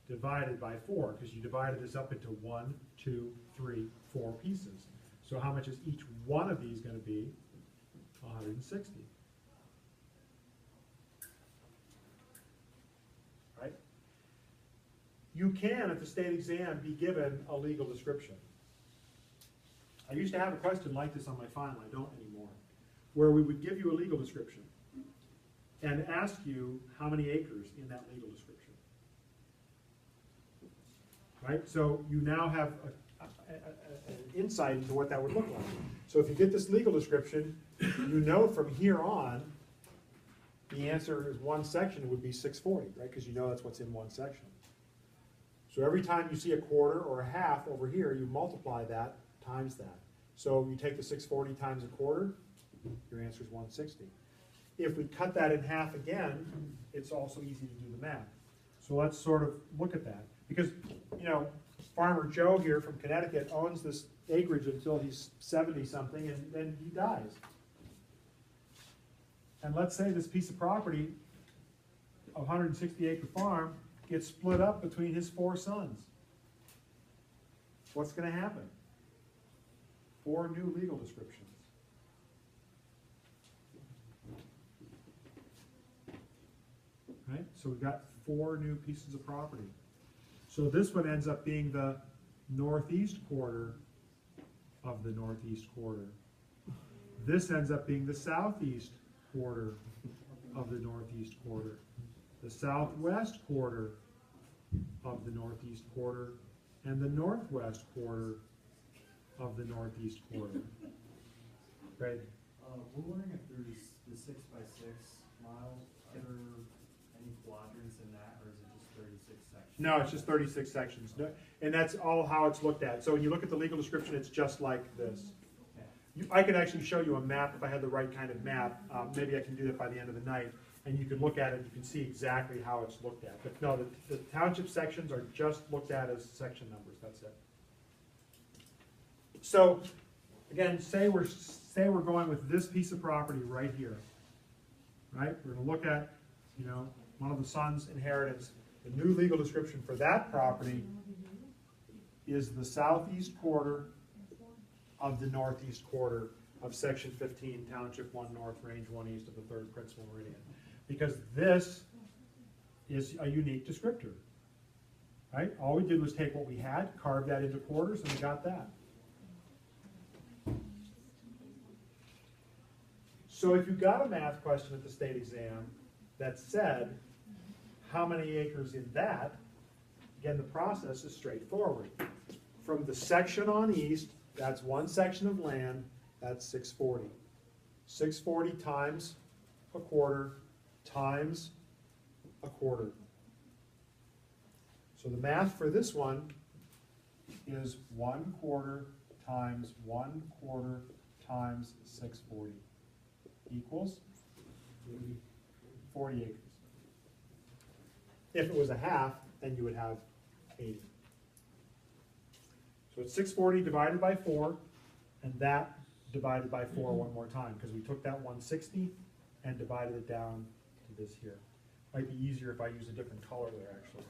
divided by 4, because you divided this up into 1, 2, 3, 4 pieces. So how much is each one of these going to be? 160. Right? You can, at the state exam, be given a legal description. I used to have a question like this on my final, I don't anymore, where we would give you a legal description and ask you how many acres in that legal description. Right? So you now have an insight into what that would look like. So if you get this legal description, you know from here on, the answer is one section would be 640, right? Because you know that's what's in one section. So every time you see a quarter or a half over here, you multiply that times that. So you take the 640 times a quarter, your answer is 160. If we cut that in half again, it's also easy to do the math. So let's sort of look at that. Because, you know, Farmer Joe here from Connecticut owns this acreage until he's 70-something, and then he dies. And let's say this piece of property, a 160-acre farm, gets split up between his 4 sons. What's going to happen? 4 new legal descriptions. Right? So we've got 4 new pieces of property. So this one ends up being the northeast quarter of the northeast quarter. This ends up being the southeast quarter of the northeast quarter. The southwest quarter of the northeast quarter, and the northwest quarter of the northeast quarter. Right? We're wondering if there's the 6x6 model, are there any quadrants in that, or is it just 36 sections? No, it's just 36 sections. And that's all how it's looked at. So when you look at the legal description, it's just like this. I could actually show you a map if I had the right kind of map. Maybe I can do that by the end of the night. And you can look at it, you can see exactly how it's looked at. But no, the township sections are just looked at as section numbers, that's it. So, again, say we're going with this piece of property right here, right? We're gonna look at, you know, one of the sons' inheritance. The new legal description for that property is the southeast quarter of the northeast quarter of section 15, township 1 north, range 1 east of the 3rd principal meridian. Because this is a unique descriptor, right? All we did was take what we had, carve that into quarters, and we got that. So if you got a math question at the state exam that said, how many acres in that, again, the process is straightforward. From the section on east, that's one section of land, that's 640. 640 times a quarter times a quarter. So the math for this one is 1 quarter times 1 quarter times 640 equals 40 acres. If it was a half, then you would have 80. So it's 640 divided by 4, and that divided by 4 one more time, because we took that 160 and divided it down to this here. Might be easier if I use a different color there, actually.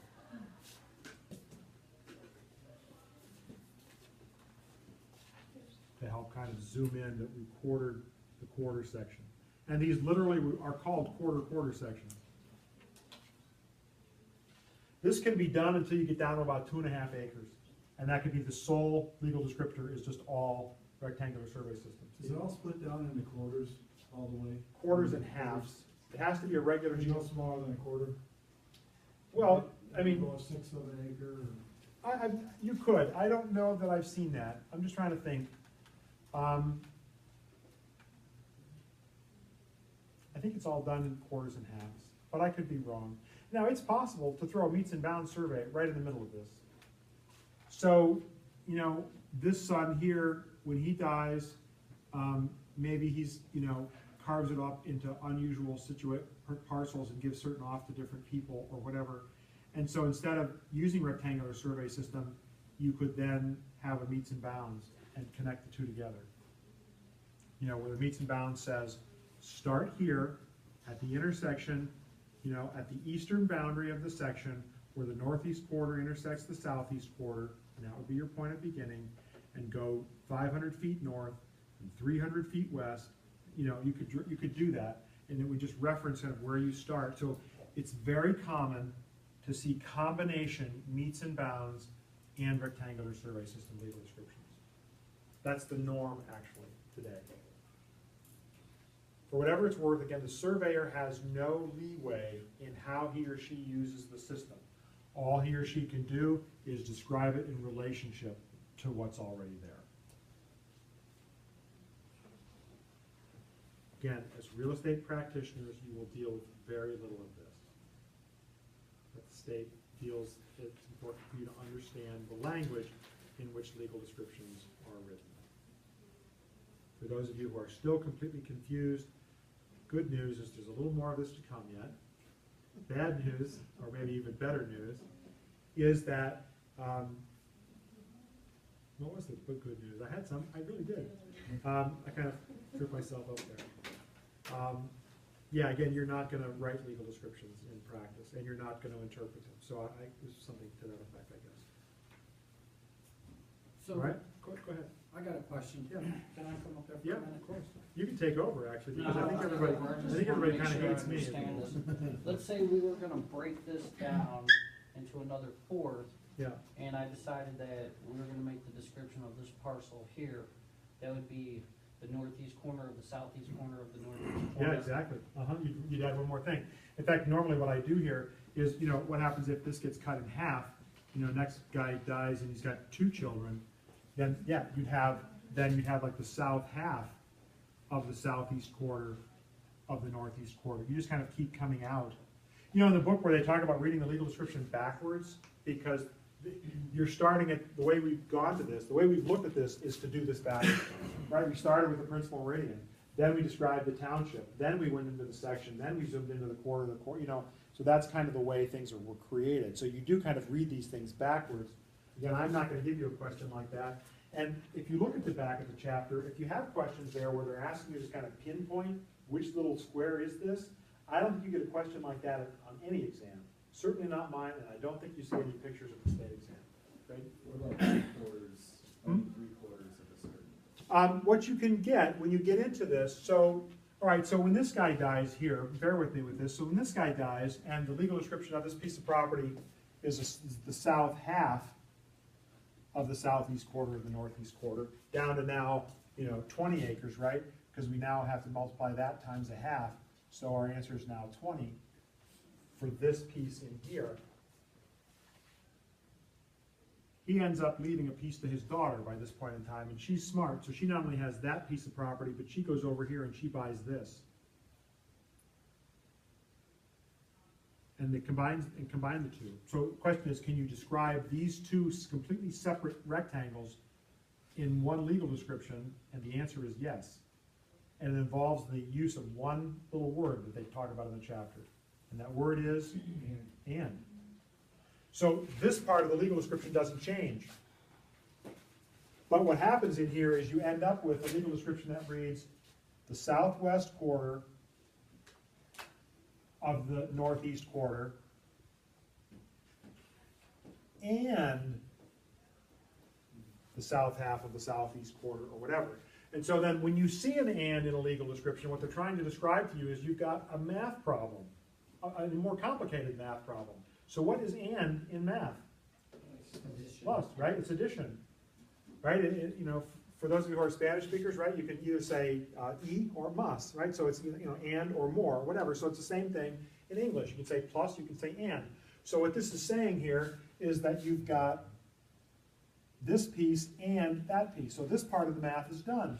To help kind of zoom in that we quartered the quarter section. And these literally are called quarter sections. This can be done until you get down to about 2.5 acres. And that could be the sole legal descriptor, is just all rectangular survey systems. Is it all split down into quarters all the way? Quarters and halves. It has to be a regular. Can you go smaller than a quarter? Well, I mean, Go 1/6 of an acre? Or? you could. I don't know that I've seen that. I'm just trying to think. I think it's all done in quarters and halves, but I could be wrong. Now, it's possible to throw a meets and bounds survey right in the middle of this. So, you know, this son here, when he dies, maybe he's, you know, carves it up into unusual parcels and gives certain off to different people or whatever. And so instead of using rectangular survey system, you could then have a meets and bounds and connect the two together. You know, where the meets and bounds says, start here at the intersection, you know, at the eastern boundary of the section where the northeast quarter intersects the southeast quarter, and that would be your point of beginning, and go 500 feet north and 300 feet west. You know, you could do that, and it would just reference kind of where you start. So it's very common to see combination meets and bounds and rectangular survey system legal descriptions. That's the norm actually today. For whatever it's worth, again, the surveyor has no leeway in how he or she uses the system. All he or she can do is describe it in relationship to what's already there. Again, as real estate practitioners, you will deal with very little of this. But the state feels it's important for you to understand the language in which legal descriptions are written. For those of you who are still completely confused, good news is there's a little more of this to come yet. Bad news, or maybe even better news, is that, what was the good news? I had some, I really did. I kind of tripped myself up there. Yeah, again, you're not gonna write legal descriptions in practice, and you're not gonna interpret them, so there's something to that effect, I guess. So, All right, go ahead. I got a question. Yeah. Can I come up there for Yeah, a minute? of course. You can take over, actually, No, because I think I'll everybody, take over. I just think wanna everybody make kinda sure I hates me. understand this. Let's say we were gonna break this down into another fourth, Yeah, and I decided that we were gonna make the description of this parcel here, that would be the northeast corner of the southeast corner of the northeast corner. yeah, exactly. You'd add one more thing. In fact, normally what I do here is, what happens if this gets cut in half, next guy dies and he's got 2 children, then, yeah, you'd have like the south half of the southeast quarter of the northeast quarter. You just kind of keep coming out. In the book where they talk about reading the legal description backwards, because you're starting at, the way we've gone to this, the way we've looked at this is to do this backwards, right? We started with the principal meridian, then we described the township, then we went into the section, then we zoomed into the quarter, so that's kind of the way things were created. So you do kind of read these things backwards. Again, I'm not gonna give you a question like that. And if you look at the back of the chapter, if you have questions there where they're asking you to kind of pinpoint which little square is this, I don't think you get a question like that on any exam. Certainly not mine, and I don't think you see any pictures of the state exam. Right? What about 3/4, only 3/4 of a certain? What you can get when you get into this, so, all right, so when this guy dies here, bear with me with this, so when this guy dies, and the legal description of this piece of property is the south half of the southeast quarter of the northeast quarter, down to now, 20 acres, right? Because we now have to multiply that times a half, so our answer is now 20 for this piece in here. He ends up leaving a piece to his daughter by this point in time, and she's smart, so she not only has that piece of property, but she goes over here and she buys this. And they combine the two. So the question is, can you describe these two completely separate rectangles in one legal description? And the answer is yes. And it involves the use of one little word that they talk about in the chapter. And that word is and. So this part of the legal description doesn't change. But what happens in here is you end up with a legal description that reads the southwest quarter of the northeast quarter and the south half of the southeast quarter, or whatever. And so then when you see an and in a legal description, what they're trying to describe to you is you've got a math problem, a more complicated math problem. So what is and in math? Plus, right? It's addition, right? For those of you who are Spanish speakers, right, you can either say y or más, right? So it's and or more, or whatever. So it's the same thing in English. You can say plus, you can say and. So what this is saying here is that you've got this piece and that piece. So this part of the math is done.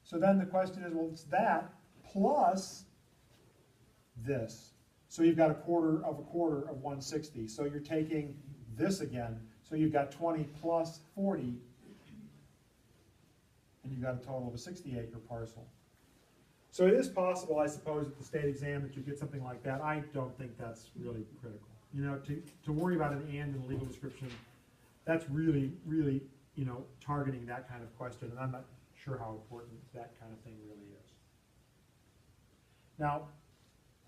So then the question is, well, it's that plus this. So you've got a quarter of 160. So you're taking this again. So you've got 20 plus 40, and you've got a total of a 60-acre parcel. So it is possible, I suppose, at the state exam that you get something like that. I don't think that's really critical. To worry about an and in a legal description, that's really, really, targeting that kind of question, and I'm not sure how important that kind of thing really is. Now,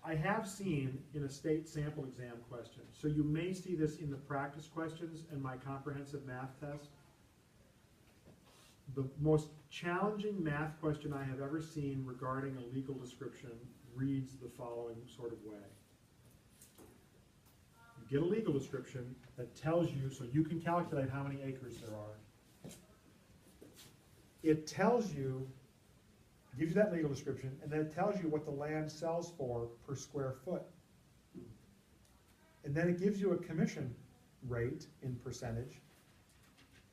I have seen in a state sample exam question, so you may see this in the practice questions and my comprehensive math test. The most challenging math question I have ever seen regarding a legal description reads the following sort of way. You get a legal description that tells you, so you can calculate how many acres there are. It tells you, gives you that legal description, and then it tells you what the land sells for per square foot. And then it gives you a commission rate in percentage.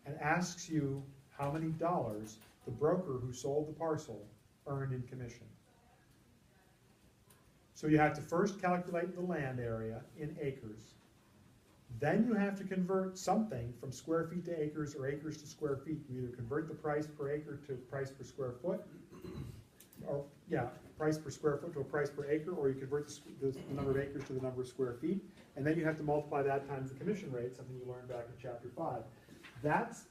and asks you how many dollars the broker who sold the parcel earned in commission. So you have to first calculate the land area in acres. Then you have to convert something from square feet to acres or acres to square feet. You either convert the price per acre to price per square foot, or, price per square foot to a price per acre, or you convert the number of acres to the number of square feet, and then you have to multiply that times the commission rate, something you learned back in chapter 5. That's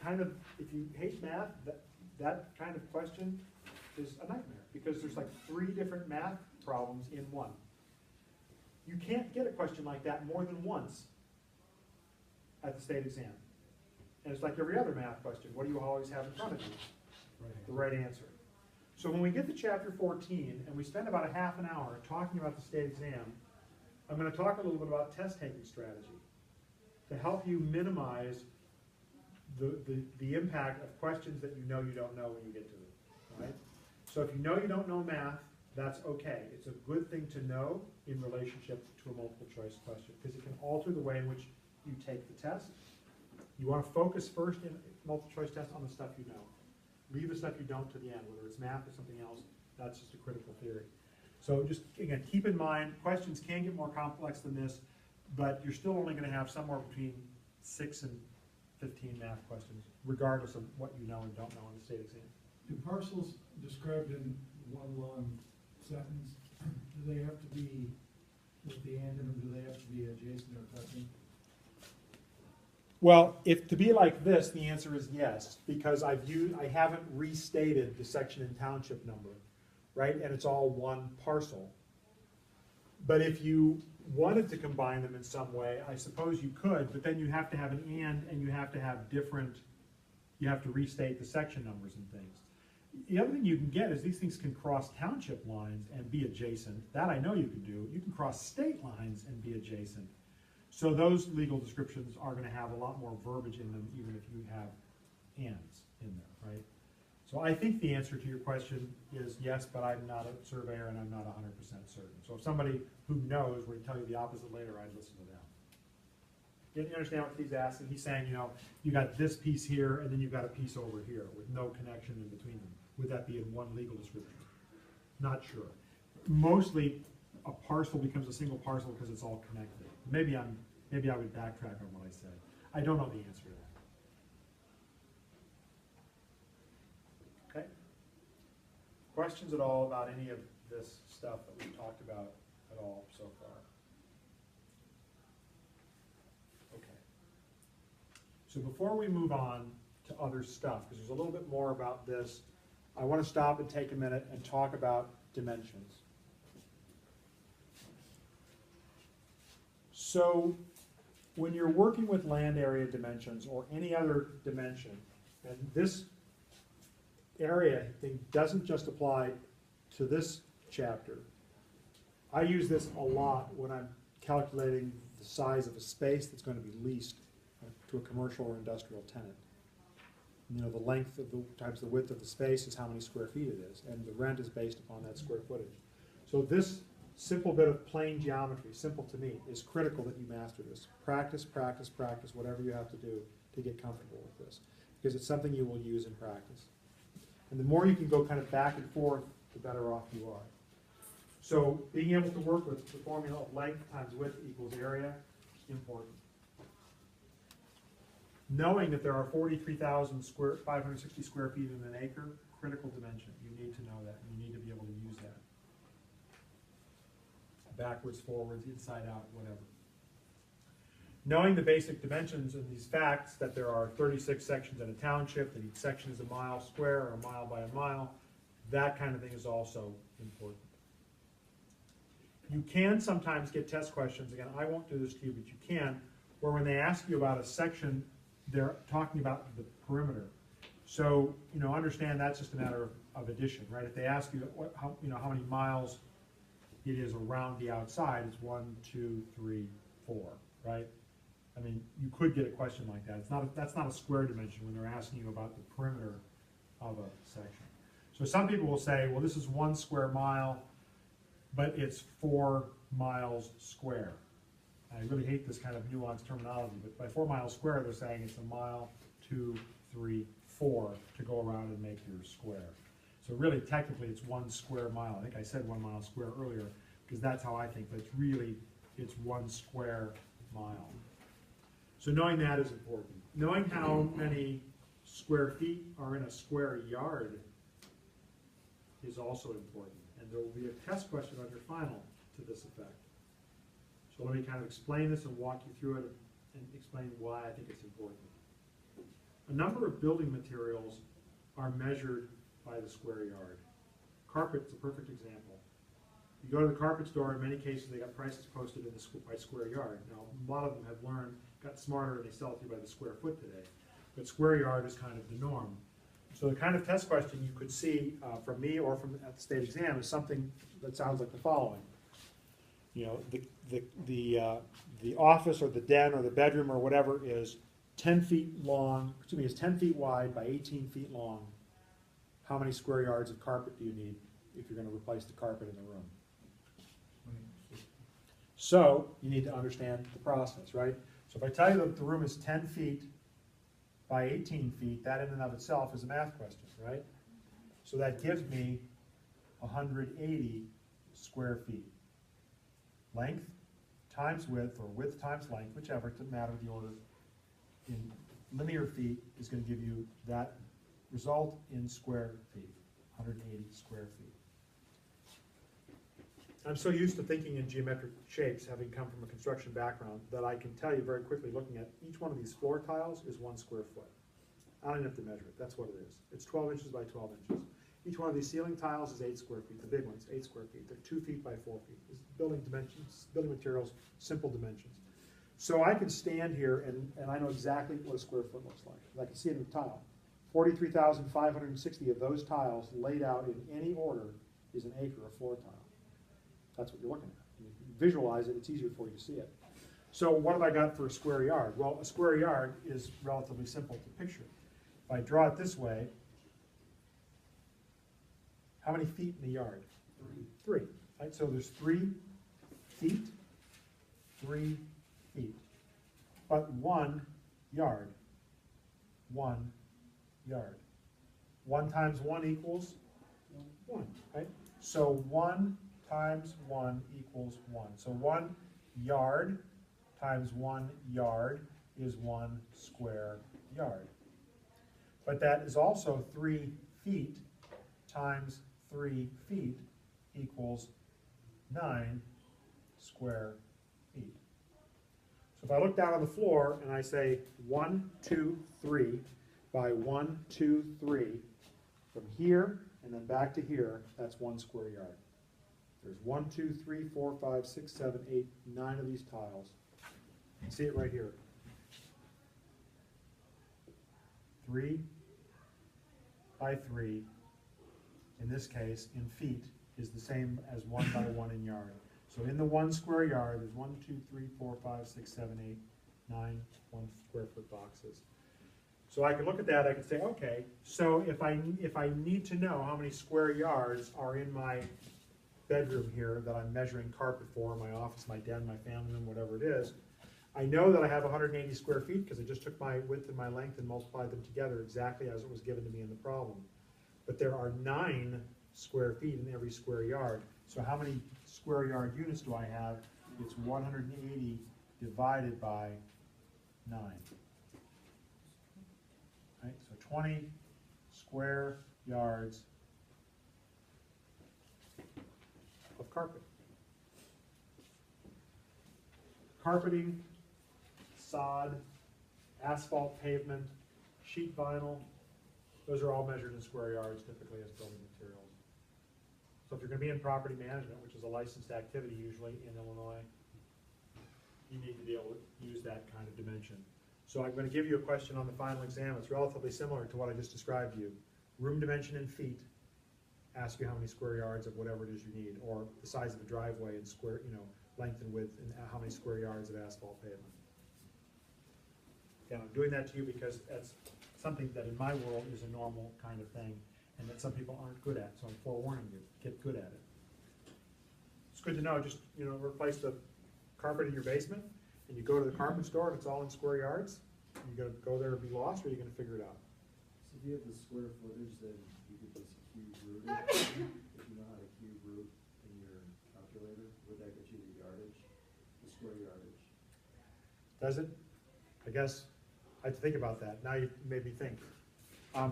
kind of, if you hate math, that kind of question is a nightmare, because there's like 3 different math problems in one. You can't get a question like that more than once at the state exam. And it's like every other math question, what do you always have in front of you? The right answer. So when we get to chapter 14, and we spend about a half an hour talking about the state exam, I'm going to talk a little bit about test-taking strategy to help you minimize the impact of questions that you know when you get to them, right? So if you know you don't know math, that's okay. It's a good thing to know in relationship to a multiple choice question, because it can alter the way in which you take the test. You want to focus first in multiple choice test on the stuff you know. Leave the stuff you don't to the end, whether it's math or something else. That's just a critical theory. So just, again, keep in mind, questions can get more complex than this, but you're still only going to have somewhere between 6 and 15 math questions, regardless of what you know and don't know in the state exam. Do parcels described in one long sentence, do they have to be with the and in them, do they have to be adjacent or touching? Well, if to be like this, the answer is yes, because I haven't restated the section and township number, right? And it's all one parcel. But if you wanted to combine them in some way, I suppose you could, but then you have to have an and you have to have different, you have to restate the section numbers and things. The other thing you can get is these things can cross township lines and be adjacent. That I know you can do. You can cross state lines and be adjacent. So those legal descriptions are going to have a lot more verbiage in them, even if you have ands in there, right? So I think the answer to your question is yes, but I'm not a surveyor and I'm not 100% certain. So if somebody who knows were to tell you the opposite later, I'd listen to them. You understand what he's asking? He's saying, you know, you got this piece here and then you've got a piece over here with no connection in between them. Would that be in one legal description? Not sure. Mostly a parcel becomes a single parcel because it's all connected. Maybe I would backtrack on what I said. I don't know the answer to that. Okay? Questions at all about any of this stuff that we've talked about at all so far? Okay. So before we move on to other stuff, because there's a little bit more about this, I want to stop and take a minute and talk about dimensions. So when you're working with land area dimensions or any other dimension, and this area thing doesn't just apply to this chapter. I use this a lot when I'm calculating the size of a space that's going to be leased to a commercial or industrial tenant. You know, the length of the times the width of the space is how many square feet it is, and the rent is based upon that square footage. So this simple bit of plane geometry, simple to me, is critical that you master this. Practice, practice, practice, whatever you have to do to get comfortable with this, because it's something you will use in practice. And the more you can go kind of back and forth, the better off you are. So being able to work with the formula of length times width equals area, important. Knowing that there are 43,560 square feet in an acre, critical dimension. You need to know that, and you need to be able to use that. Backwards, forwards, inside out, whatever. Knowing the basic dimensions and these facts, that there are 36 sections in a township, that each section is a mile square or a mile by a mile, that kind of thing is also important. You can sometimes get test questions, again, I won't do this to you, but you can, where when they ask you about a section, they're talking about the perimeter. So, you know, understand that's just a matter of addition, right? If they ask you, how many miles it is around the outside, it's 1, 2, 3, 4, right? I mean, you could get a question like that. That's not a square dimension when they're asking you about the perimeter of a section. So some people will say, well, this is 1 square mile, but it's 4 miles square. I really hate this kind of nuanced terminology, but by 4 miles square, they're saying it's a mile 2, 3, 4 to go around and make your square. So really, technically, it's 1 square mile. I think I said 1 mile square earlier, because that's how I think, but it's really, it's 1 square mile. So knowing that is important. Knowing how many square feet are in a square yard is also important. And there will be a test question on your final to this effect. So let me kind of explain this and walk you through it and explain why I think it's important. A number of building materials are measured by the square yard. Carpet's a perfect example. You go to the carpet store, in many cases they got prices posted in by square yard. Now, a lot of them have learned, got smarter, and they sell it to you by the square foot today. But square yard is kind of the norm. So the kind of test question you could see from me or from at the state exam is something that sounds like the following. You know, the office or the den or the bedroom or whatever is 10 feet long, excuse me, is 10 feet wide by 18 feet long. How many square yards of carpet do you need if you're going to replace the carpet in the room? So you need to understand the process, right? So if I tell you that the room is 10 feet by 18 feet, that in and of itself is a math question, right? So that gives me 180 square feet. Length times width, or width times length, whichever, it doesn't matter the order, in linear feet is going to give you that result in square feet, 180 square feet. I'm so used to thinking in geometric shapes, having come from a construction background, that I can tell you very quickly, looking at each one of these floor tiles is 1 square foot. I don't even have to measure it, that's what it is. It's 12 inches by 12 inches. Each one of these ceiling tiles is 8 square feet, the big ones, 8 square feet. They're 2 feet by 4 feet. It's building dimensions, building materials, simple dimensions. So I can stand here and I know exactly what a square foot looks like. I can see it in the tile. 43,560 of those tiles laid out in any order is an acre of floor tile. That's what you're looking at. You visualize it, it's easier for you to see it. So what have I got for a square yard? Well, a square yard is relatively simple to picture. If I draw it this way, how many feet in the yard? 3. Right? So there's 3 feet, 3 feet. But 1 yard. 1 yard. 1 times 1 equals 1, right? So 1 times 1 equals 1. So 1 yard times 1 yard is 1 square yard. But that is also 3 feet times 3 feet equals 9 square feet. So if I look down on the floor and I say 1, 2, 3 by 1, 2, 3, from here and then back to here, that's 1 square yard. There's 1, 2, 3, 4, 5, 6, 7, 8, 9 of these tiles. You can see it right here. 3 by 3, in this case, in feet, is the same as 1 by 1 in yard. So in the 1 square yard, there's 1, 2, 3, 4, 5, 6, 7, 8, 9 1 square foot boxes. So I can look at that, I can say, okay, so if I need to know how many square yards are in my bedroom here that I'm measuring carpet for, my office, my den, my family room, whatever it is, I know that I have 180 square feet because I just took my width and my length and multiplied them together exactly as it was given to me in the problem. But there are 9 square feet in every square yard. So how many square yard units do I have? It's 180 divided by 9. Right? So 20 square yards of carpet. Carpeting, sod, asphalt pavement, sheet vinyl, those are all measured in square yards typically as building materials. So if you're going to be in property management, which is a licensed activity usually in Illinois, you need to be able to use that kind of dimension. So I'm going to give you a question on the final exam. It's relatively similar to what I just described to you. Room dimension in feet, ask you how many square yards of whatever it is you need, or the size of a driveway in square, length and width, and how many square yards of asphalt pavement. Again, I'm doing that to you because that's something that in my world is a normal kind of thing, and that some people aren't good at, so I'm forewarning you, get good at it. It's good to know, just, replace the carpet in your basement, and you go to the carpet store and it's all in square yards, You gonna go there and be lost, or are you gonna figure it out? So if you have the square footage, then you could just cube root it. If you know how to cube root in your calculator, would that get you the yardage, the square yardage? Does it? I guess, I have to think about that. Now you made me think.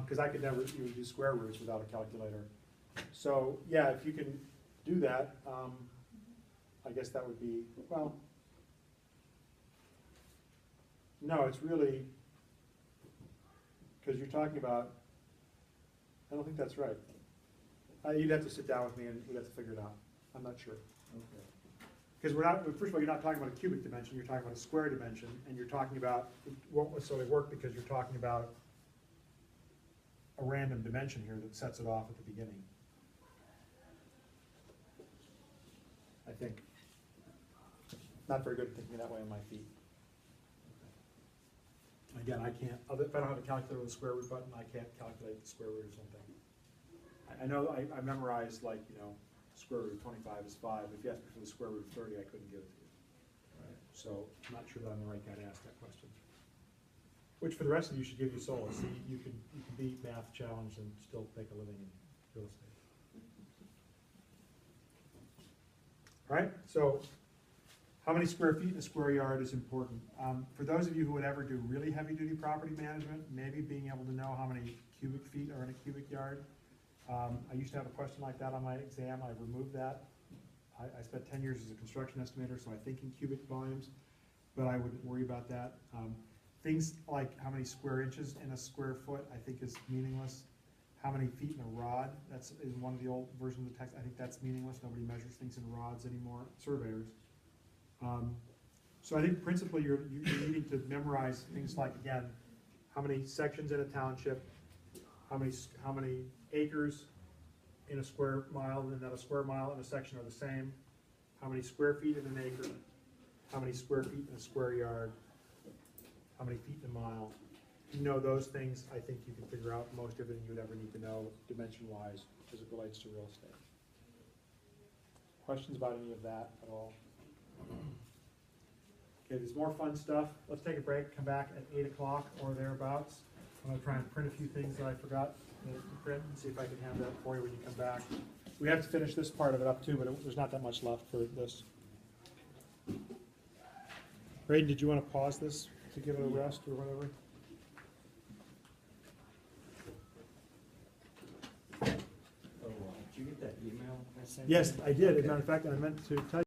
Cause I could never even do square roots without a calculator. So, yeah, if you can do that, I guess that would be, well, no, it's really, cause you're talking about, I don't think that's right. You'd have to sit down with me and we'd have to figure it out. I'm not sure. Okay. Because we're not, first of all, you're not talking about a cubic dimension, you're talking about a square dimension, and you're talking about, it won't necessarily work because you're talking about a random dimension here that sets it off at the beginning. I think. Not very good at thinking that way on my feet. Again, I can't, if I don't have a calculator with a square root button, I can't calculate the square root of something. I know, I memorized like, square root of 25 is 5. If you asked me for the square root of 30, I couldn't give it to you. Right. So I'm not sure that I'm the right guy to ask that question. Which for the rest of you should give you solace. See, you can be math challenged and still make a living in real estate. All right, so how many square feet in a square yard is important? For those of you who would ever do really heavy-duty property management, maybe being able to know how many cubic feet are in a cubic yard. I used to have a question like that on my exam. I removed that. I spent 10 years as a construction estimator, so I think in cubic volumes, but I wouldn't worry about that. Things like how many square inches in a square foot, I think is meaningless. How many feet in a rod, that's in one of the old versions of the text, I think that's meaningless. Nobody measures things in rods anymore, surveyors. So I think principally you're needing to memorize things like, again, how many sections in a township, how many acres in a square mile, and that a square mile and a section are the same, how many square feet in an acre, how many square feet in a square yard, how many feet in a mile. You know those things, I think you can figure out most everything you would ever need to know dimension-wise as it relates to real estate. Questions about any of that at all? Okay, there's more fun stuff. Let's take a break, come back at 8 o'clock or thereabouts. I'm gonna try and print a few things that I forgot to print and see if I can have that for you when you come back. We have to finish this part of it up too, but there's not that much left for this. Braden, did you want to pause this to give it a rest or whatever? Oh, did you get that email I sent? Yes, you? I did. As a Okay. matter of fact, I meant to tell you.